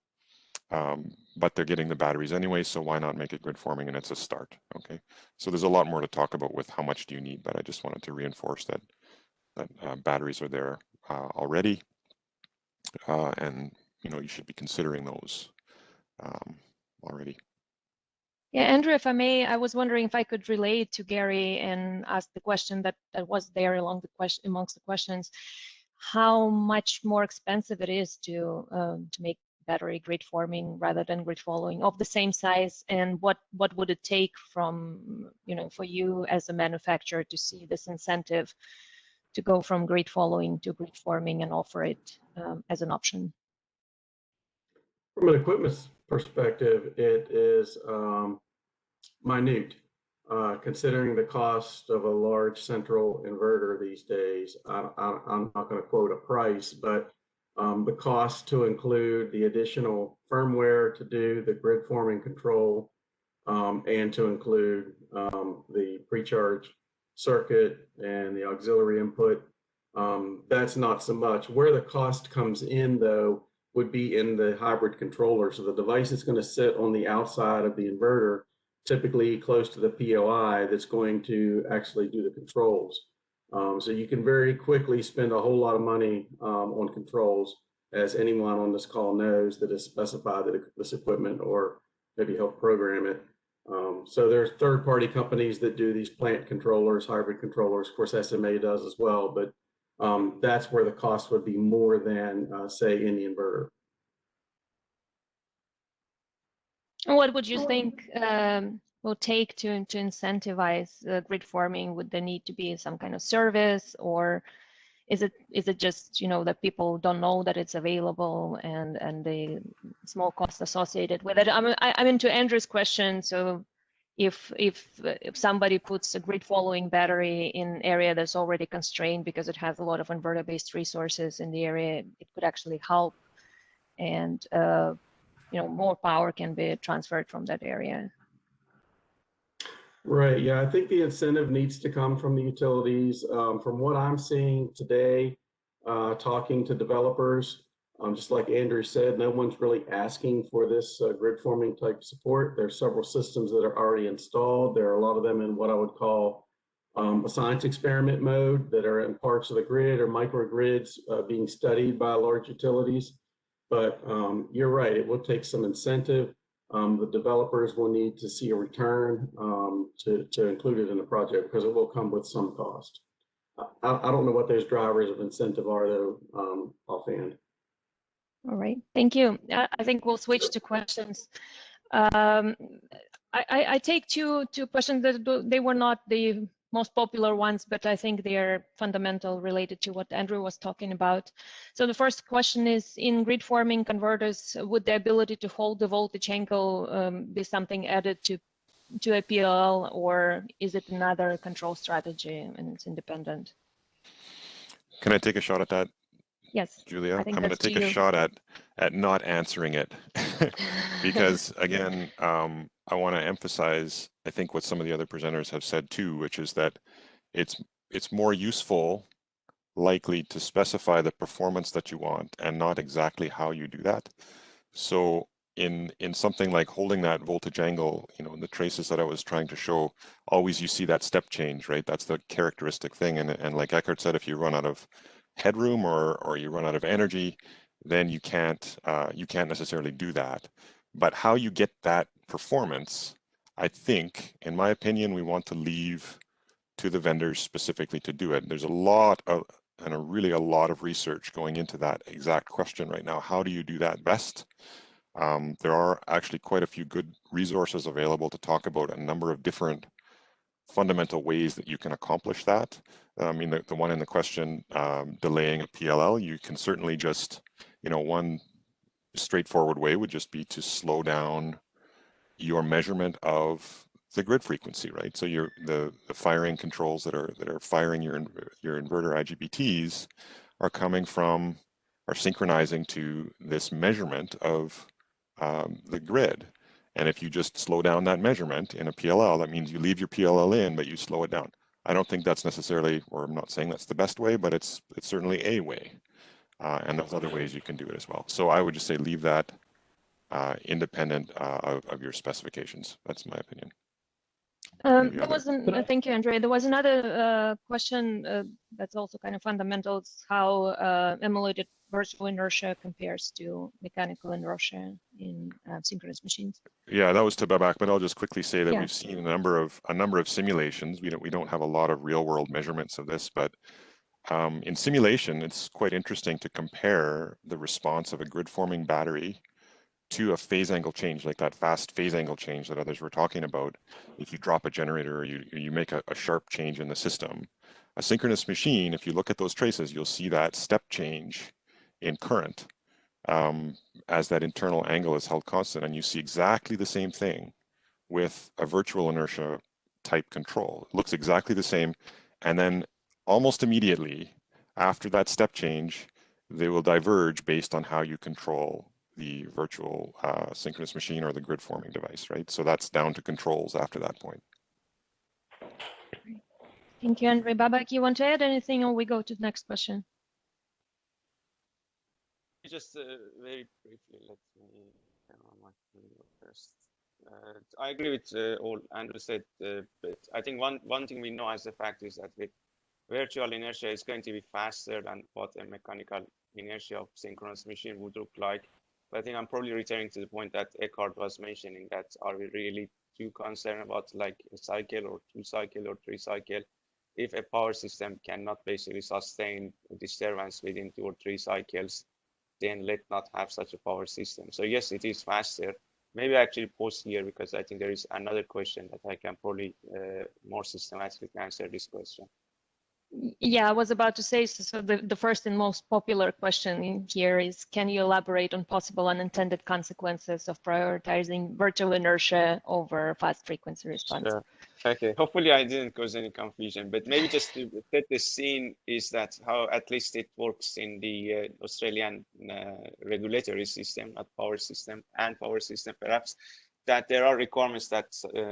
but they're getting the batteries anyway, so why not make it grid forming, and it's a start, okay? So there's a lot more to talk about with how much do you need, but I just wanted to reinforce that batteries are there already, and you should be considering those already. Yeah, Andrew, if I may, I was wondering if I could relate to Gary and ask the question that was there amongst the questions, how much more expensive it is to make battery grid forming rather than grid following of the same size, and what would it take from for you as a manufacturer to see this incentive to go from grid following to grid forming and offer it as an option? From an equipment perspective, it is minute. Considering the cost of a large central inverter these days, I'm not going to quote a price, but the cost to include the additional firmware to do the grid forming control and to include the pre-charge circuit and the auxiliary input, that's not so much. Where the cost comes in, though, would be in the hybrid controller. So the device is going to sit on the outside of the inverter, typically close to the POI, that's going to actually do the controls. So you can very quickly spend a whole lot of money on controls, as anyone on this call knows that has specified this equipment or maybe help program it. So there's third-party companies that do these plant controllers, hybrid controllers. Of course, SMA does as well, but that's where the cost would be more than, say, in the inverter. What would you think will take to incentivize grid forming? Would there need to be some kind of service, or is it just that people don't know that it's available and the small cost associated with it? I'm into Andrew's question. So if somebody puts a grid following battery in an area that's already constrained because it has a lot of inverter based resources in the area, it could actually help, and more power can be transferred from that area. Right. Yeah, I think the incentive needs to come from the utilities. From what I'm seeing today, talking to developers, just like Andrew said, no one's really asking for this grid forming type support. There's several systems that are already installed. There are a lot of them in what I would call a science experiment mode that are in parts of the grid or microgrids being studied by large utilities. But you're right, it will take some incentive. The developers will need to see a return to include it in the project, because it will come with some cost. I don't know what those drivers of incentive are, though, offhand. All right, thank you. I think we'll switch to questions. I take two questions that they were not the most popular ones, but I think they are fundamental, related to what Andrew was talking about. So the first question is, in grid forming converters, would the ability to hold the voltage angle be something added to a PLL, or is it another control strategy and it's independent? Can I take a shot at that? Yes, Julia, I'm going to take a shot at not answering it because, again, I want to emphasize, I think, what some of the other presenters have said too, which is that it's more useful, likely, to specify the performance that you want and not exactly how you do that. So in something like holding that voltage angle, in the traces that I was trying to show, always you see that step change, right? That's the characteristic thing. And like Eckard said, if you run out of headroom or you run out of energy, then you can't necessarily do that. But how you get that performance, I think, in my opinion, we want to leave to the vendors specifically to do it. There's a lot of really a lot of research going into that exact question right now. How do you do that best? There are actually quite a few good resources available to talk about a number of different fundamental ways that you can accomplish that. I mean, the one in the question, delaying a PLL, you can certainly just, one straightforward way would just be to slow down your measurement of the grid frequency, right? So the firing controls that are firing your inverter IGBTs are synchronizing to this measurement of the grid. And if you just slow down that measurement in a PLL, that means you leave your PLL in, but you slow it down. I don't think that's necessarily, or I'm not saying that's the best way, but it's certainly a way. And there's other ways you can do it as well. So I would just say leave that independent of your specifications. That's my opinion. There was thank you, Andre. There was another question that's also kind of fundamental. It's how emulated virtual inertia compares to mechanical inertia in synchronous machines. Yeah, that was to Babak, but I'll just quickly say that we've seen a number of simulations. We don't have a lot of real world measurements of this, but in simulation, it's quite interesting to compare the response of a grid forming battery to a phase angle change, like that fast phase angle change that others were talking about. If you drop a generator or you make a sharp change in the system, a synchronous machine, if you look at those traces, you'll see that step change in current as that internal angle is held constant, and you see exactly the same thing with a virtual inertia type control. It looks exactly the same, and then almost immediately after that step change, they will diverge based on how you control the virtual synchronous machine or the grid forming device, right? So that's down to controls after that point. Thank you, Andre. Babak, you want to add anything, or we go to the next question? Just very briefly, let me turn on my video first. I agree with all Andrew said, but I think one thing we know as a fact is that with virtual inertia is going to be faster than what a mechanical inertia of synchronous machine would look like. But I think I'm probably returning to the point that Eckard was mentioning, that are we really too concerned about like a cycle or 2 cycle or 3 cycle? If a power system cannot basically sustain a disturbance within 2 or 3 cycles, then let's not have such a power system. So yes, it is faster. Maybe I actually pause here because I think there is another question that I can probably more systematically answer this question. Yeah, I was about to say, so the first and most popular question in here is, can you elaborate on possible unintended consequences of prioritizing virtual inertia over fast frequency response? Sure. Okay, hopefully I didn't cause any confusion, but maybe just to set the scene is that how at least it works in the Australian regulatory system, not power system, and power system perhaps, that there are requirements that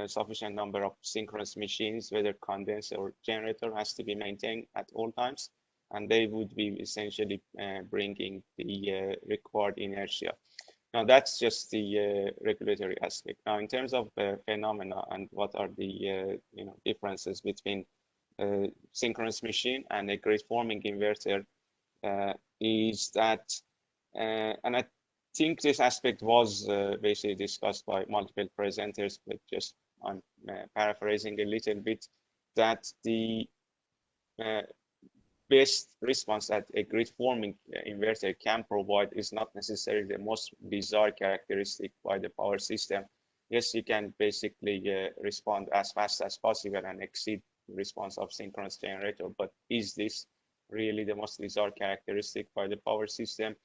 sufficient number of synchronous machines, whether condenser or generator, has to be maintained at all times, and they would be essentially bringing the required inertia. Now that's just the regulatory aspect. Now in terms of phenomena and what are the differences between synchronous machine and a grid forming inverter, is that, and I think this aspect was basically discussed by multiple presenters, but just I'm paraphrasing a little bit, that the best response that a grid forming inverter can provide is not necessarily the most desired characteristic by the power system. Yes, you can basically respond as fast as possible and exceed the response of synchronous generator, but is this really the most desired characteristic by the power system?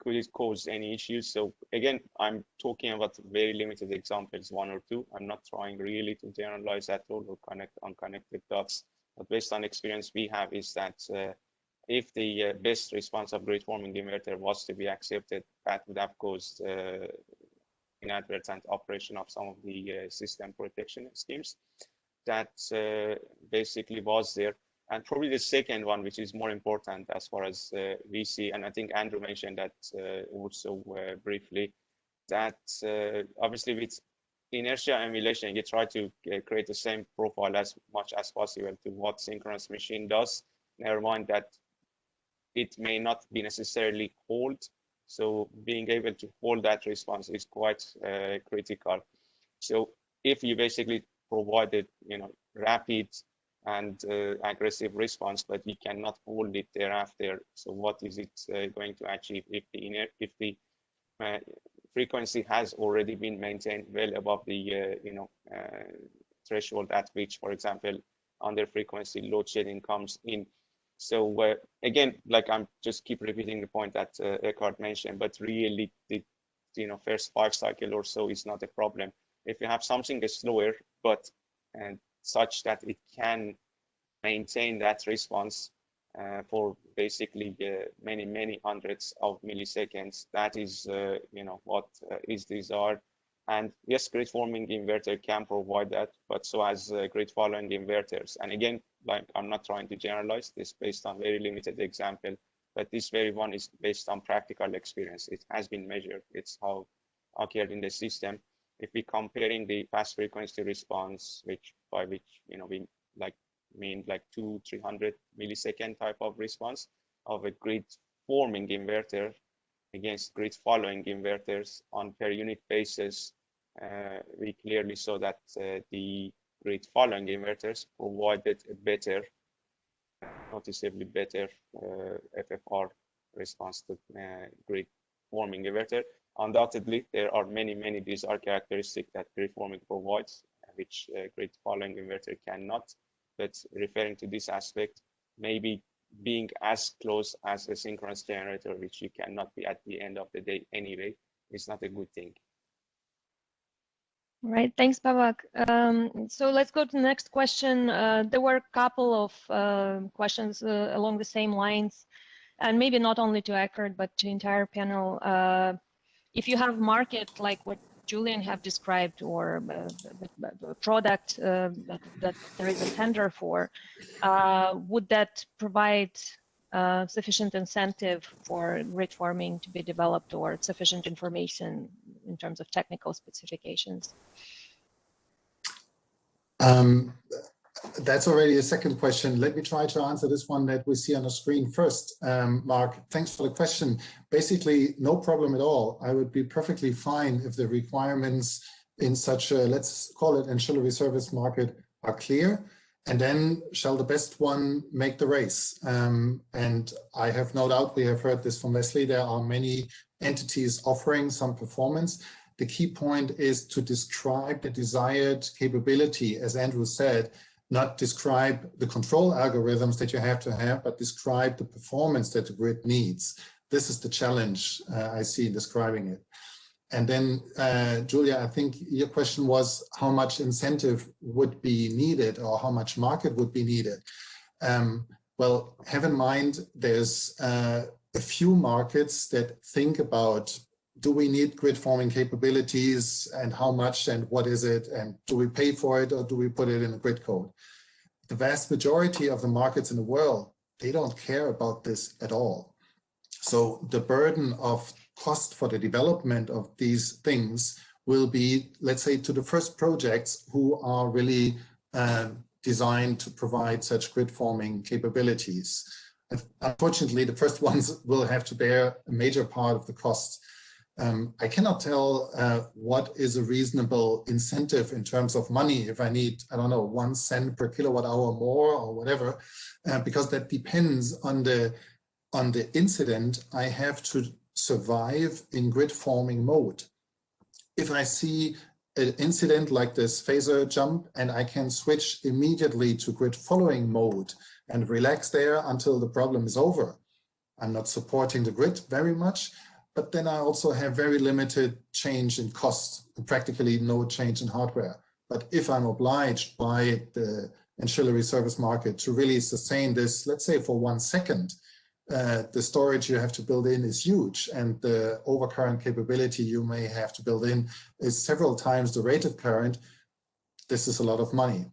Could it cause any issues? So again, I'm talking about very limited examples, 1 or 2. I'm not trying really to generalize at all or connect unconnected dots. But based on experience we have is that if the best response of grid forming inverter was to be accepted, that would have caused inadvertent operation of some of the system protection schemes that basically was there. And probably the second one, which is more important as far as we see, and I think Andrew mentioned that also briefly, that obviously with inertia emulation, you try to create the same profile as much as possible to what synchronous machine does. Never mind that it may not be necessarily hold. So being able to hold that response is quite critical. So if you basically provided, rapid and aggressive response, but you cannot hold it thereafter, so what is it going to achieve if the frequency has already been maintained well above the threshold at which, for example, under frequency load shedding comes in. So again, like I'm just keep repeating the point that Eckard mentioned, but really the first 5 cycle or so is not a problem. If you have something that's slower, but such that it can maintain that response for basically many hundreds of milliseconds, that is what is desired. And yes, grid forming inverter can provide that, but so has grid following inverters. And again, like, I'm not trying to generalize this based on very limited example, but this very one is based on practical experience. It has been measured. It's how occurred in the system. If we comparing the fast frequency response, by which we mean 200-300 millisecond type of response of a grid forming inverter against grid following inverters on per unit basis, we clearly saw that the grid following inverters provided a better, noticeably better FFR response to grid forming inverter. Undoubtedly, there are many bizarre characteristics that grid forming provides, which grid following inverter cannot. But referring to this aspect, maybe being as close as a synchronous generator, which you cannot be at the end of the day anyway, is not a good thing. All right, thanks, Babak. So let's go to the next question. There were a couple of questions along the same lines, and maybe not only to Eckard, but to entire panel. If you have market like what Julian have described, or a product that there is a tender for, would that provide sufficient incentive for grid forming to be developed, or sufficient information in terms of technical specifications? That's already a second question. Let me try to answer this one that we see on the screen first. Mark, thanks for the question. Basically, no problem at all. I would be perfectly fine if the requirements in such a, let's call it, ancillary service market are clear, and then shall the best one make the race. And I have no doubt, we have heard this from Leslie, there are many entities offering some performance. The key point is to describe the desired capability, as Andrew said, not describe the control algorithms that you have to have, but describe the performance that the grid needs. This is the challenge I see in describing it. And then, Julia, I think your question was how much incentive would be needed, or how much market would be needed. Well, have in mind, there's a few markets that think about, do we need grid forming capabilities, and how much, and what is it, and do we pay for it, or do we put it in a grid code? The vast majority of the markets in the world, they don't care about this at all. So the burden of cost for the development of these things will be, let's say, to the first projects who are really designed to provide such grid forming capabilities. Unfortunately, the first ones will have to bear a major part of the cost. I cannot tell what is a reasonable incentive in terms of money, if I need, I don't know, 1 cent per kilowatt hour more or whatever, because that depends on the incident I have to survive in grid forming mode. If I see an incident like this phaser jump and I can switch immediately to grid following mode and relax there until the problem is over, I'm not supporting the grid very much, but then I also have very limited change in costs, practically no change in hardware. But if I'm obliged by the ancillary service market to really sustain this, let's say for 1 second, the storage you have to build in is huge, and the overcurrent capability you may have to build in is several times the rated current. This is a lot of money.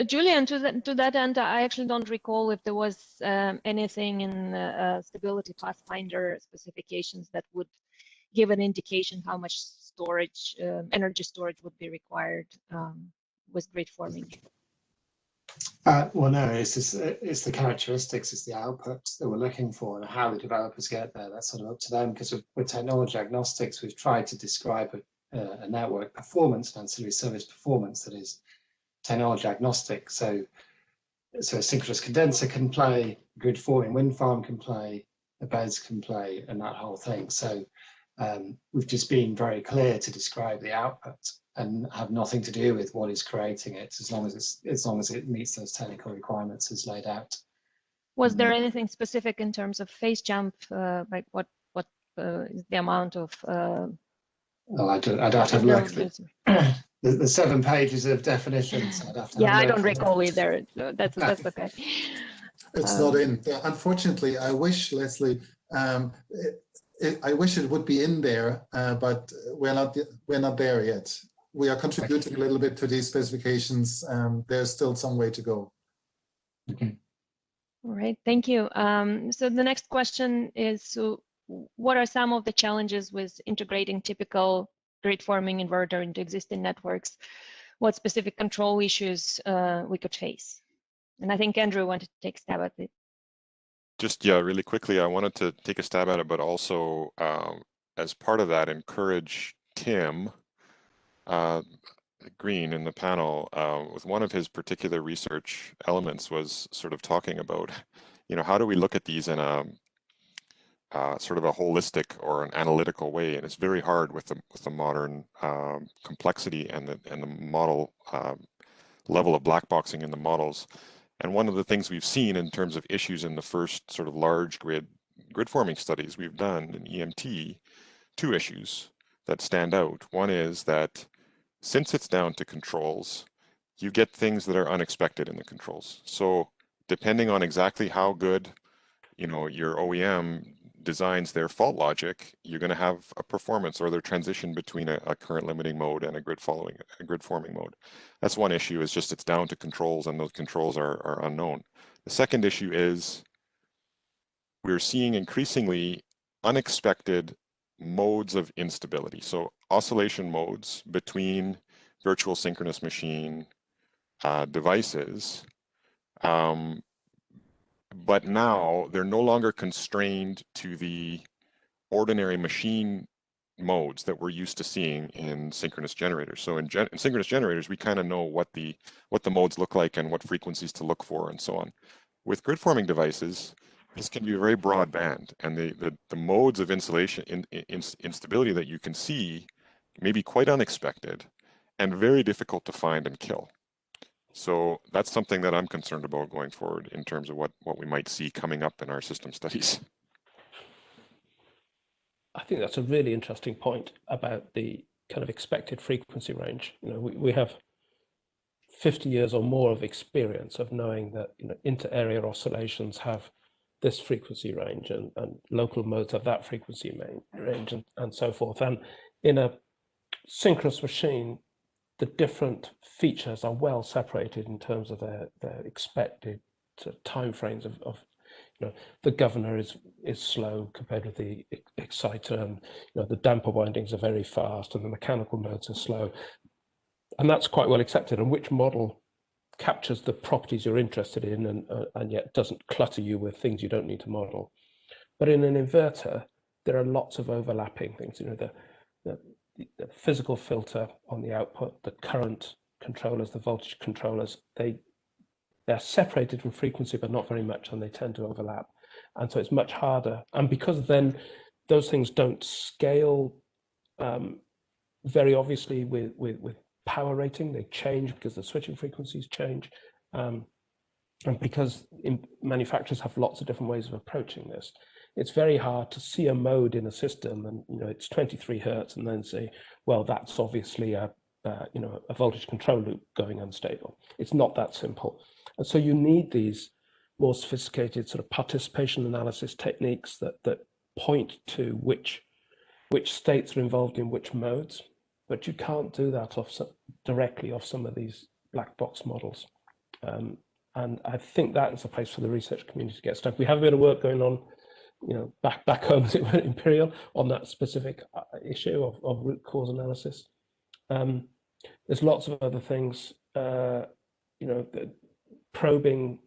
Julian, to that end, I actually don't recall if there was anything in Stability Pathfinder specifications that would give an indication how much storage, energy storage would be required with grid forming. Well, no, it's the characteristics, it's the output that we're looking for, and how the developers get there. That's sort of up to them, because with technology agnostics, we've tried to describe a network performance, an ancillary service performance that is technology agnostic. So a synchronous condenser can play, grid forming wind farm can play, the BESS can play, and that whole thing. So we've just been very clear to describe the output and have nothing to do with what is creating it, as long as it meets those technical requirements as laid out. Was there anything specific in terms of phase jump, like what is the amount of? Well, I'd have to look. The 7 pages of definitions. I'd have to I don't recall either. So that's okay. It's not in. Unfortunately, I wish, Leslie, I wish it would be in there, but we're not there yet. We are contributing a little bit to these specifications. There's still some way to go. Okay. All right, thank you. So the next question is, so what are some of the challenges with integrating typical grid-forming inverter into existing networks? What specific control issues we could face? And I think Andrew wanted to take a stab at it. Just, yeah, really quickly, I wanted to take a stab at it, but also as part of that, encourage Tim Green in the panel with one of his particular research elements was sort of talking about, how do we look at these in a sort of a holistic or an analytical way, and it's very hard with the modern complexity and the model level of black boxing in the models. And one of the things we've seen in terms of issues in the first sort of large grid forming studies we've done in EMT, two issues that stand out. One is that since it's down to controls, you get things that are unexpected in the controls. So depending on exactly how good, your OEM designs their fault logic, you're going to have a performance or their transition between a current limiting mode and a grid forming mode. That's one issue, is just it's down to controls, and those controls are unknown. The second issue is we're seeing increasingly unexpected modes of instability. So oscillation modes between virtual synchronous machine devices, but now they're no longer constrained to the ordinary machine modes that we're used to seeing in synchronous generators. So in synchronous generators, we kind of know what the modes look like and what frequencies to look for and so on. With grid forming devices, this can be a very broad band, and the modes of instability that you can see may be quite unexpected and very difficult to find and kill. So that's something that I'm concerned about going forward in terms of what we might see coming up in our system studies. I think that's a really interesting point about the kind of expected frequency range. We have 50 years or more of experience of knowing that inter-area oscillations have this frequency range, and local modes have that frequency range, and so forth. And in a synchronous machine, the different features are well separated in terms of their expected timeframes of the governor is slow compared with the exciter, and the damper windings are very fast, and the mechanical modes are slow, and that's quite well accepted. And which model captures the properties you're interested in, and yet doesn't clutter you with things you don't need to model. But in an inverter, there are lots of overlapping things. The physical filter on the output, the current controllers, the voltage controllers, they're separated from frequency, but not very much, and they tend to overlap. And so it's much harder. And because then those things don't scale very obviously with power rating, they change because the switching frequencies change. And because manufacturers have lots of different ways of approaching this, it's very hard to see a mode in a system and it's 23 hertz and then say, well, that's obviously a voltage control loop going unstable. It's not that simple. And so you need these more sophisticated sort of participation analysis techniques that point to which states are involved in which modes, but you can't do that directly off some of these black box models. And I think that is a place for the research community to get stuck. We have a bit of work going on, back home as it were, Imperial, on that specific issue of root cause analysis. There's lots of other things, probing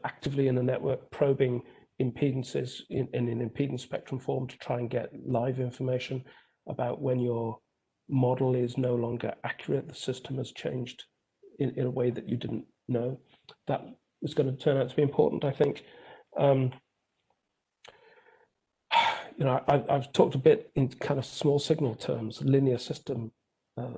actively in the network, probing impedances in an impedance spectrum form to try and get live information about when your model is no longer accurate, the system has changed in a way that you didn't know. That is going to turn out to be important, I think. I've talked a bit in kind of small signal terms, linear system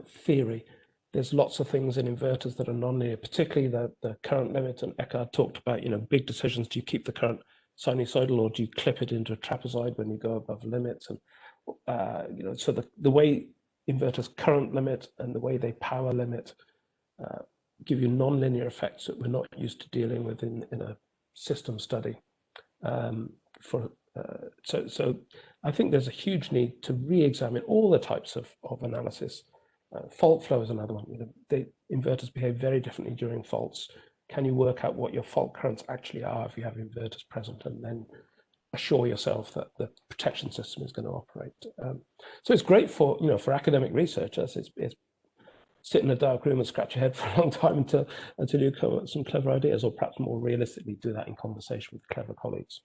theory. There's lots of things in inverters that are non-linear, particularly the current limit. And Eckard talked about, big decisions. Do you keep the current sinusoidal, or do you clip it into a trapezoid when you go above limits? And so the way inverters current limit and the way they power limit give you non-linear effects that we're not used to dealing with in a system study for So I think there's a huge need to re-examine all the types of analysis. Fault flow is another one. The inverters behave very differently during faults. Can you work out what your fault currents actually are if you have inverters present, and then assure yourself that the protection system is going to operate? So it's great for for academic researchers. It's sit in a dark room and scratch your head for a long time until you come up with some clever ideas, or perhaps more realistically do that in conversation with clever colleagues.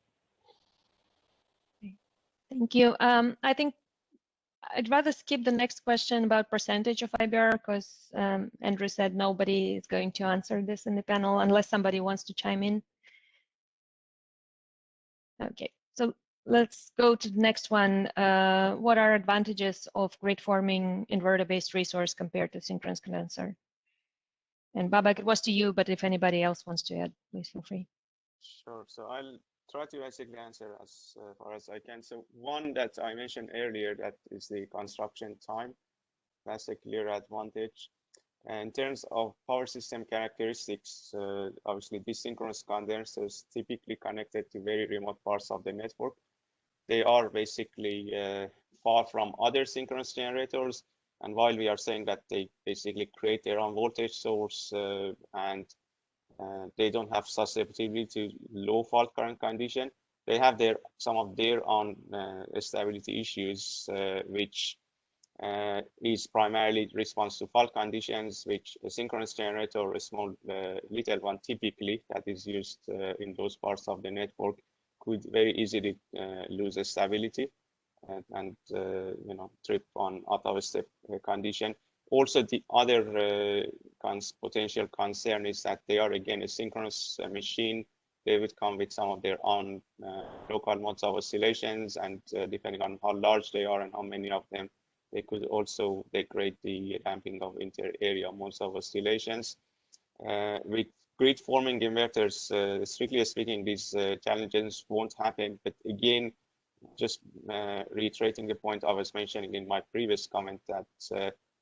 Thank you. I think I'd rather skip the next question about percentage of IBR, because Andrew said nobody is going to answer this in the panel unless somebody wants to chime in. Okay, so let's go to the next one. What are advantages of grid-forming inverter-based resource compared to synchronous condenser? And Babak, it was to you, but if anybody else wants to add, please feel free. Sure. So I'll try to basically answer as far as I can. So one that I mentioned earlier, that is the construction time. That's a clear advantage. And in terms of power system characteristics, obviously desynchronous condensers typically connected to very remote parts of the network. They are basically far from other synchronous generators. And while we are saying that they basically create their own voltage source and they don't have susceptibility to low fault current condition, they have some of their own stability issues, which is primarily response to fault conditions, which a synchronous generator, or a small little one typically that is used in those parts of the network, could very easily lose stability and trip on out of step condition. Also, the other potential concern is that they are again a synchronous machine. They would come with some of their own local modes of oscillations, and depending on how large they are and how many of them, they could also degrade the damping of inter-area modes of oscillations. With grid-forming inverters, strictly speaking, these challenges won't happen. But again, just reiterating the point I was mentioning in my previous comment, that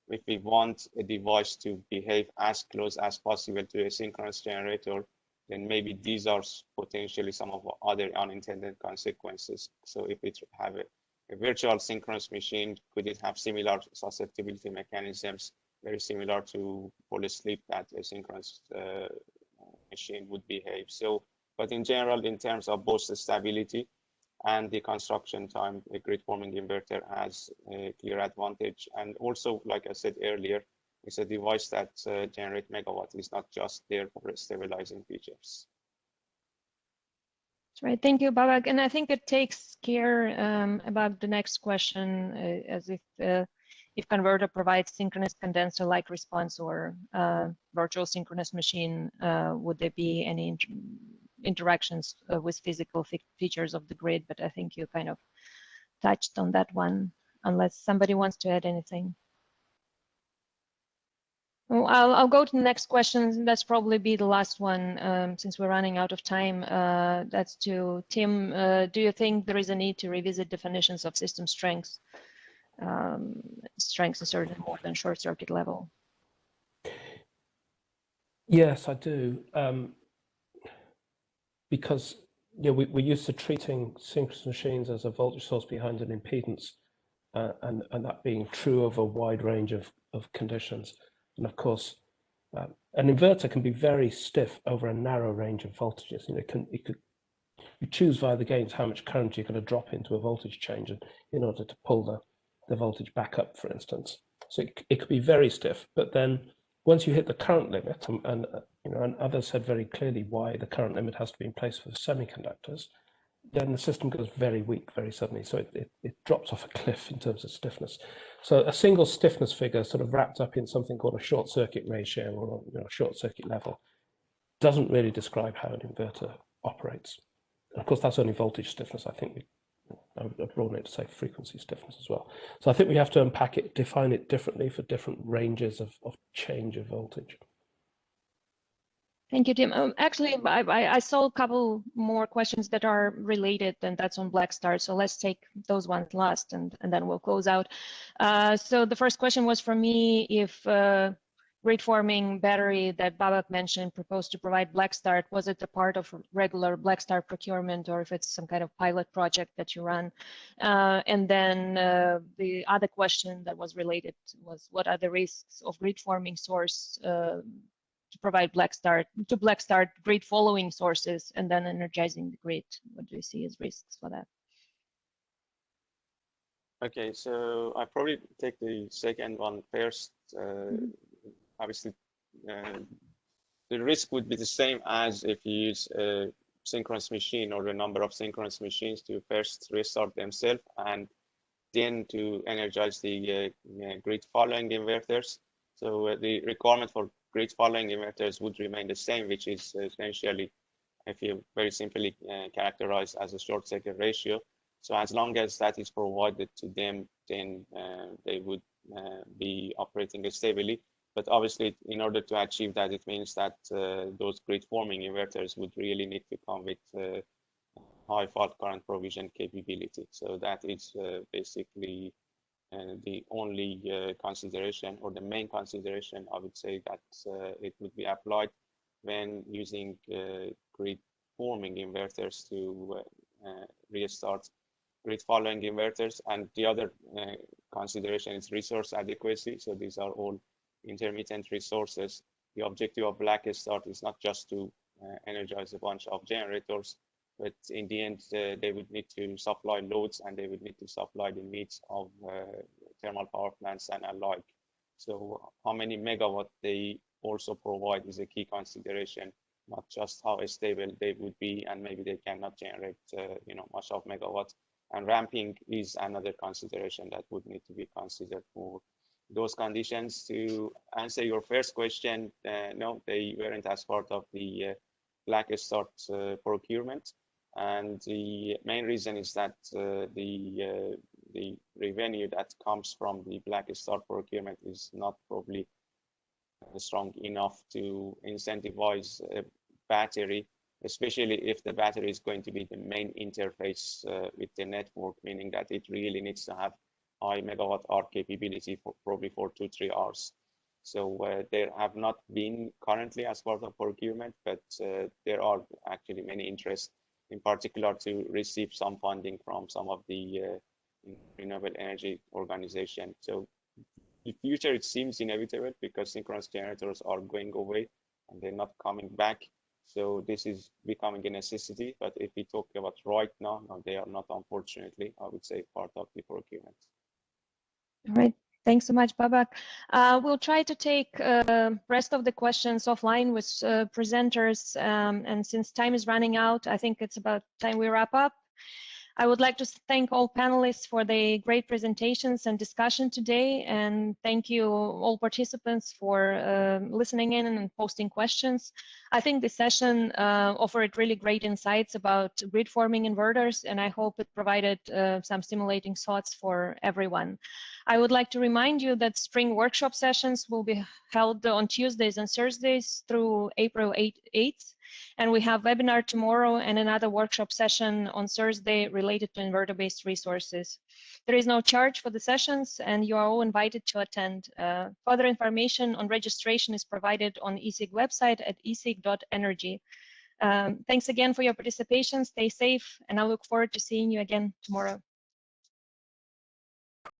if we want a device to behave as close as possible to a synchronous generator, then maybe these are potentially some of other unintended consequences. So if we have a virtual synchronous machine, could it have similar susceptibility mechanisms, very similar to fall asleep that a synchronous machine would behave? So, but in general, in terms of both the stability and the construction time, a grid-forming inverter has a clear advantage. And also, like I said earlier, it's a device that generates megawatts. It's not just there for stabilizing features. That's right. Thank you, Babak. And I think it takes care about the next question, as if converter provides synchronous condenser-like response or virtual synchronous machine, would there be any interactions with physical features of the grid? But I think you kind of touched on that one, unless somebody wants to add anything. Well, I'll go to the next question. That's probably be the last one, since we're running out of time. That's to Tim. Do you think there is a need to revisit definitions of system strengths, strengths inserted more than short circuit level? Yes, I do. Because we're used to treating synchronous machines as a voltage source behind an impedance, and that being true over a wide range of conditions. And of course, an inverter can be very stiff over a narrow range of voltages. You choose via the gains how much current you're going to drop into a voltage change in order to pull the voltage back up, for instance. So it could be very stiff, but then once you hit the current limit, and others said very clearly why the current limit has to be in place for semiconductors, then the system goes very weak very suddenly. So it drops off a cliff in terms of stiffness. So a single stiffness figure sort of wrapped up in something called a short circuit ratio or short circuit level doesn't really describe how an inverter operates. And of course, that's only voltage stiffness. I think I would broaden it to say frequency stiffness as well. So I think we have to unpack it, define it differently for different ranges of change of voltage. Thank you, Tim. Actually, I saw a couple more questions that are related, and that's on Black Start. So let's take those ones last, and then we'll close out. So the first question was for me, if grid forming battery that Babak mentioned proposed to provide black start, was it a part of regular black start procurement, or if it's some kind of pilot project that you run? And then the other question that was related was, what are the risks of grid forming source to provide black start grid following sources and then energizing the grid? What do you see as risks for that? Okay, so I probably take the second one first. Obviously, the risk would be the same as if you use a synchronous machine or a number of synchronous machines to first restart themselves and then to energize the grid following inverters. So the requirement for grid following inverters would remain the same, which is essentially, if you very simply characterize as a short circuit ratio. So as long as that is provided to them, then they would be operating stably. But obviously, in order to achieve that, it means that those grid forming inverters would really need to come with high fault current provision capability. So that is basically the only consideration, or the main consideration, I would say, that it would be applied when using grid forming inverters to restart grid following inverters. And the other consideration is resource adequacy. So these are all intermittent resources. The objective of black start is not just to energize a bunch of generators, but in the end, they would need to supply loads, and they would need to supply the needs of thermal power plants and alike. So how many megawatt they also provide is a key consideration, not just how stable they would be, and maybe they cannot generate much of megawatts. And ramping is another consideration that would need to be considered for those conditions. To answer your first question, no, they weren't as part of the black start procurement. And the main reason is that the revenue that comes from the black start procurement is not probably strong enough to incentivize a battery, especially if the battery is going to be the main interface with the network, meaning that it really needs to have high megawatt hour capability for probably for 2-3 hours. So there have not been currently as part of procurement, but there are actually many interests, in particular to receive some funding from some of the renewable energy organization. So the future, it seems inevitable, because synchronous generators are going away and they're not coming back. So this is becoming a necessity. But if we talk about right now, no, they are not, unfortunately, I would say, part of the procurement. All right. Thanks so much, Babak. We'll try to take rest of the questions offline with presenters. And since time is running out, I think it's about time we wrap up. I would like to thank all panelists for the great presentations and discussion today, and thank you all participants for listening in and posting questions. I think this session offered really great insights about grid forming inverters, and I hope it provided some stimulating thoughts for everyone. I would like to remind you that spring workshop sessions will be held on Tuesdays and Thursdays through April 8th. And we have webinar tomorrow and another workshop session on Thursday related to inverter-based resources. There is no charge for the sessions, and you are all invited to attend. Further information on registration is provided on ESIG website at esig.energy. Thanks again for your participation. Stay safe, and I look forward to seeing you again tomorrow.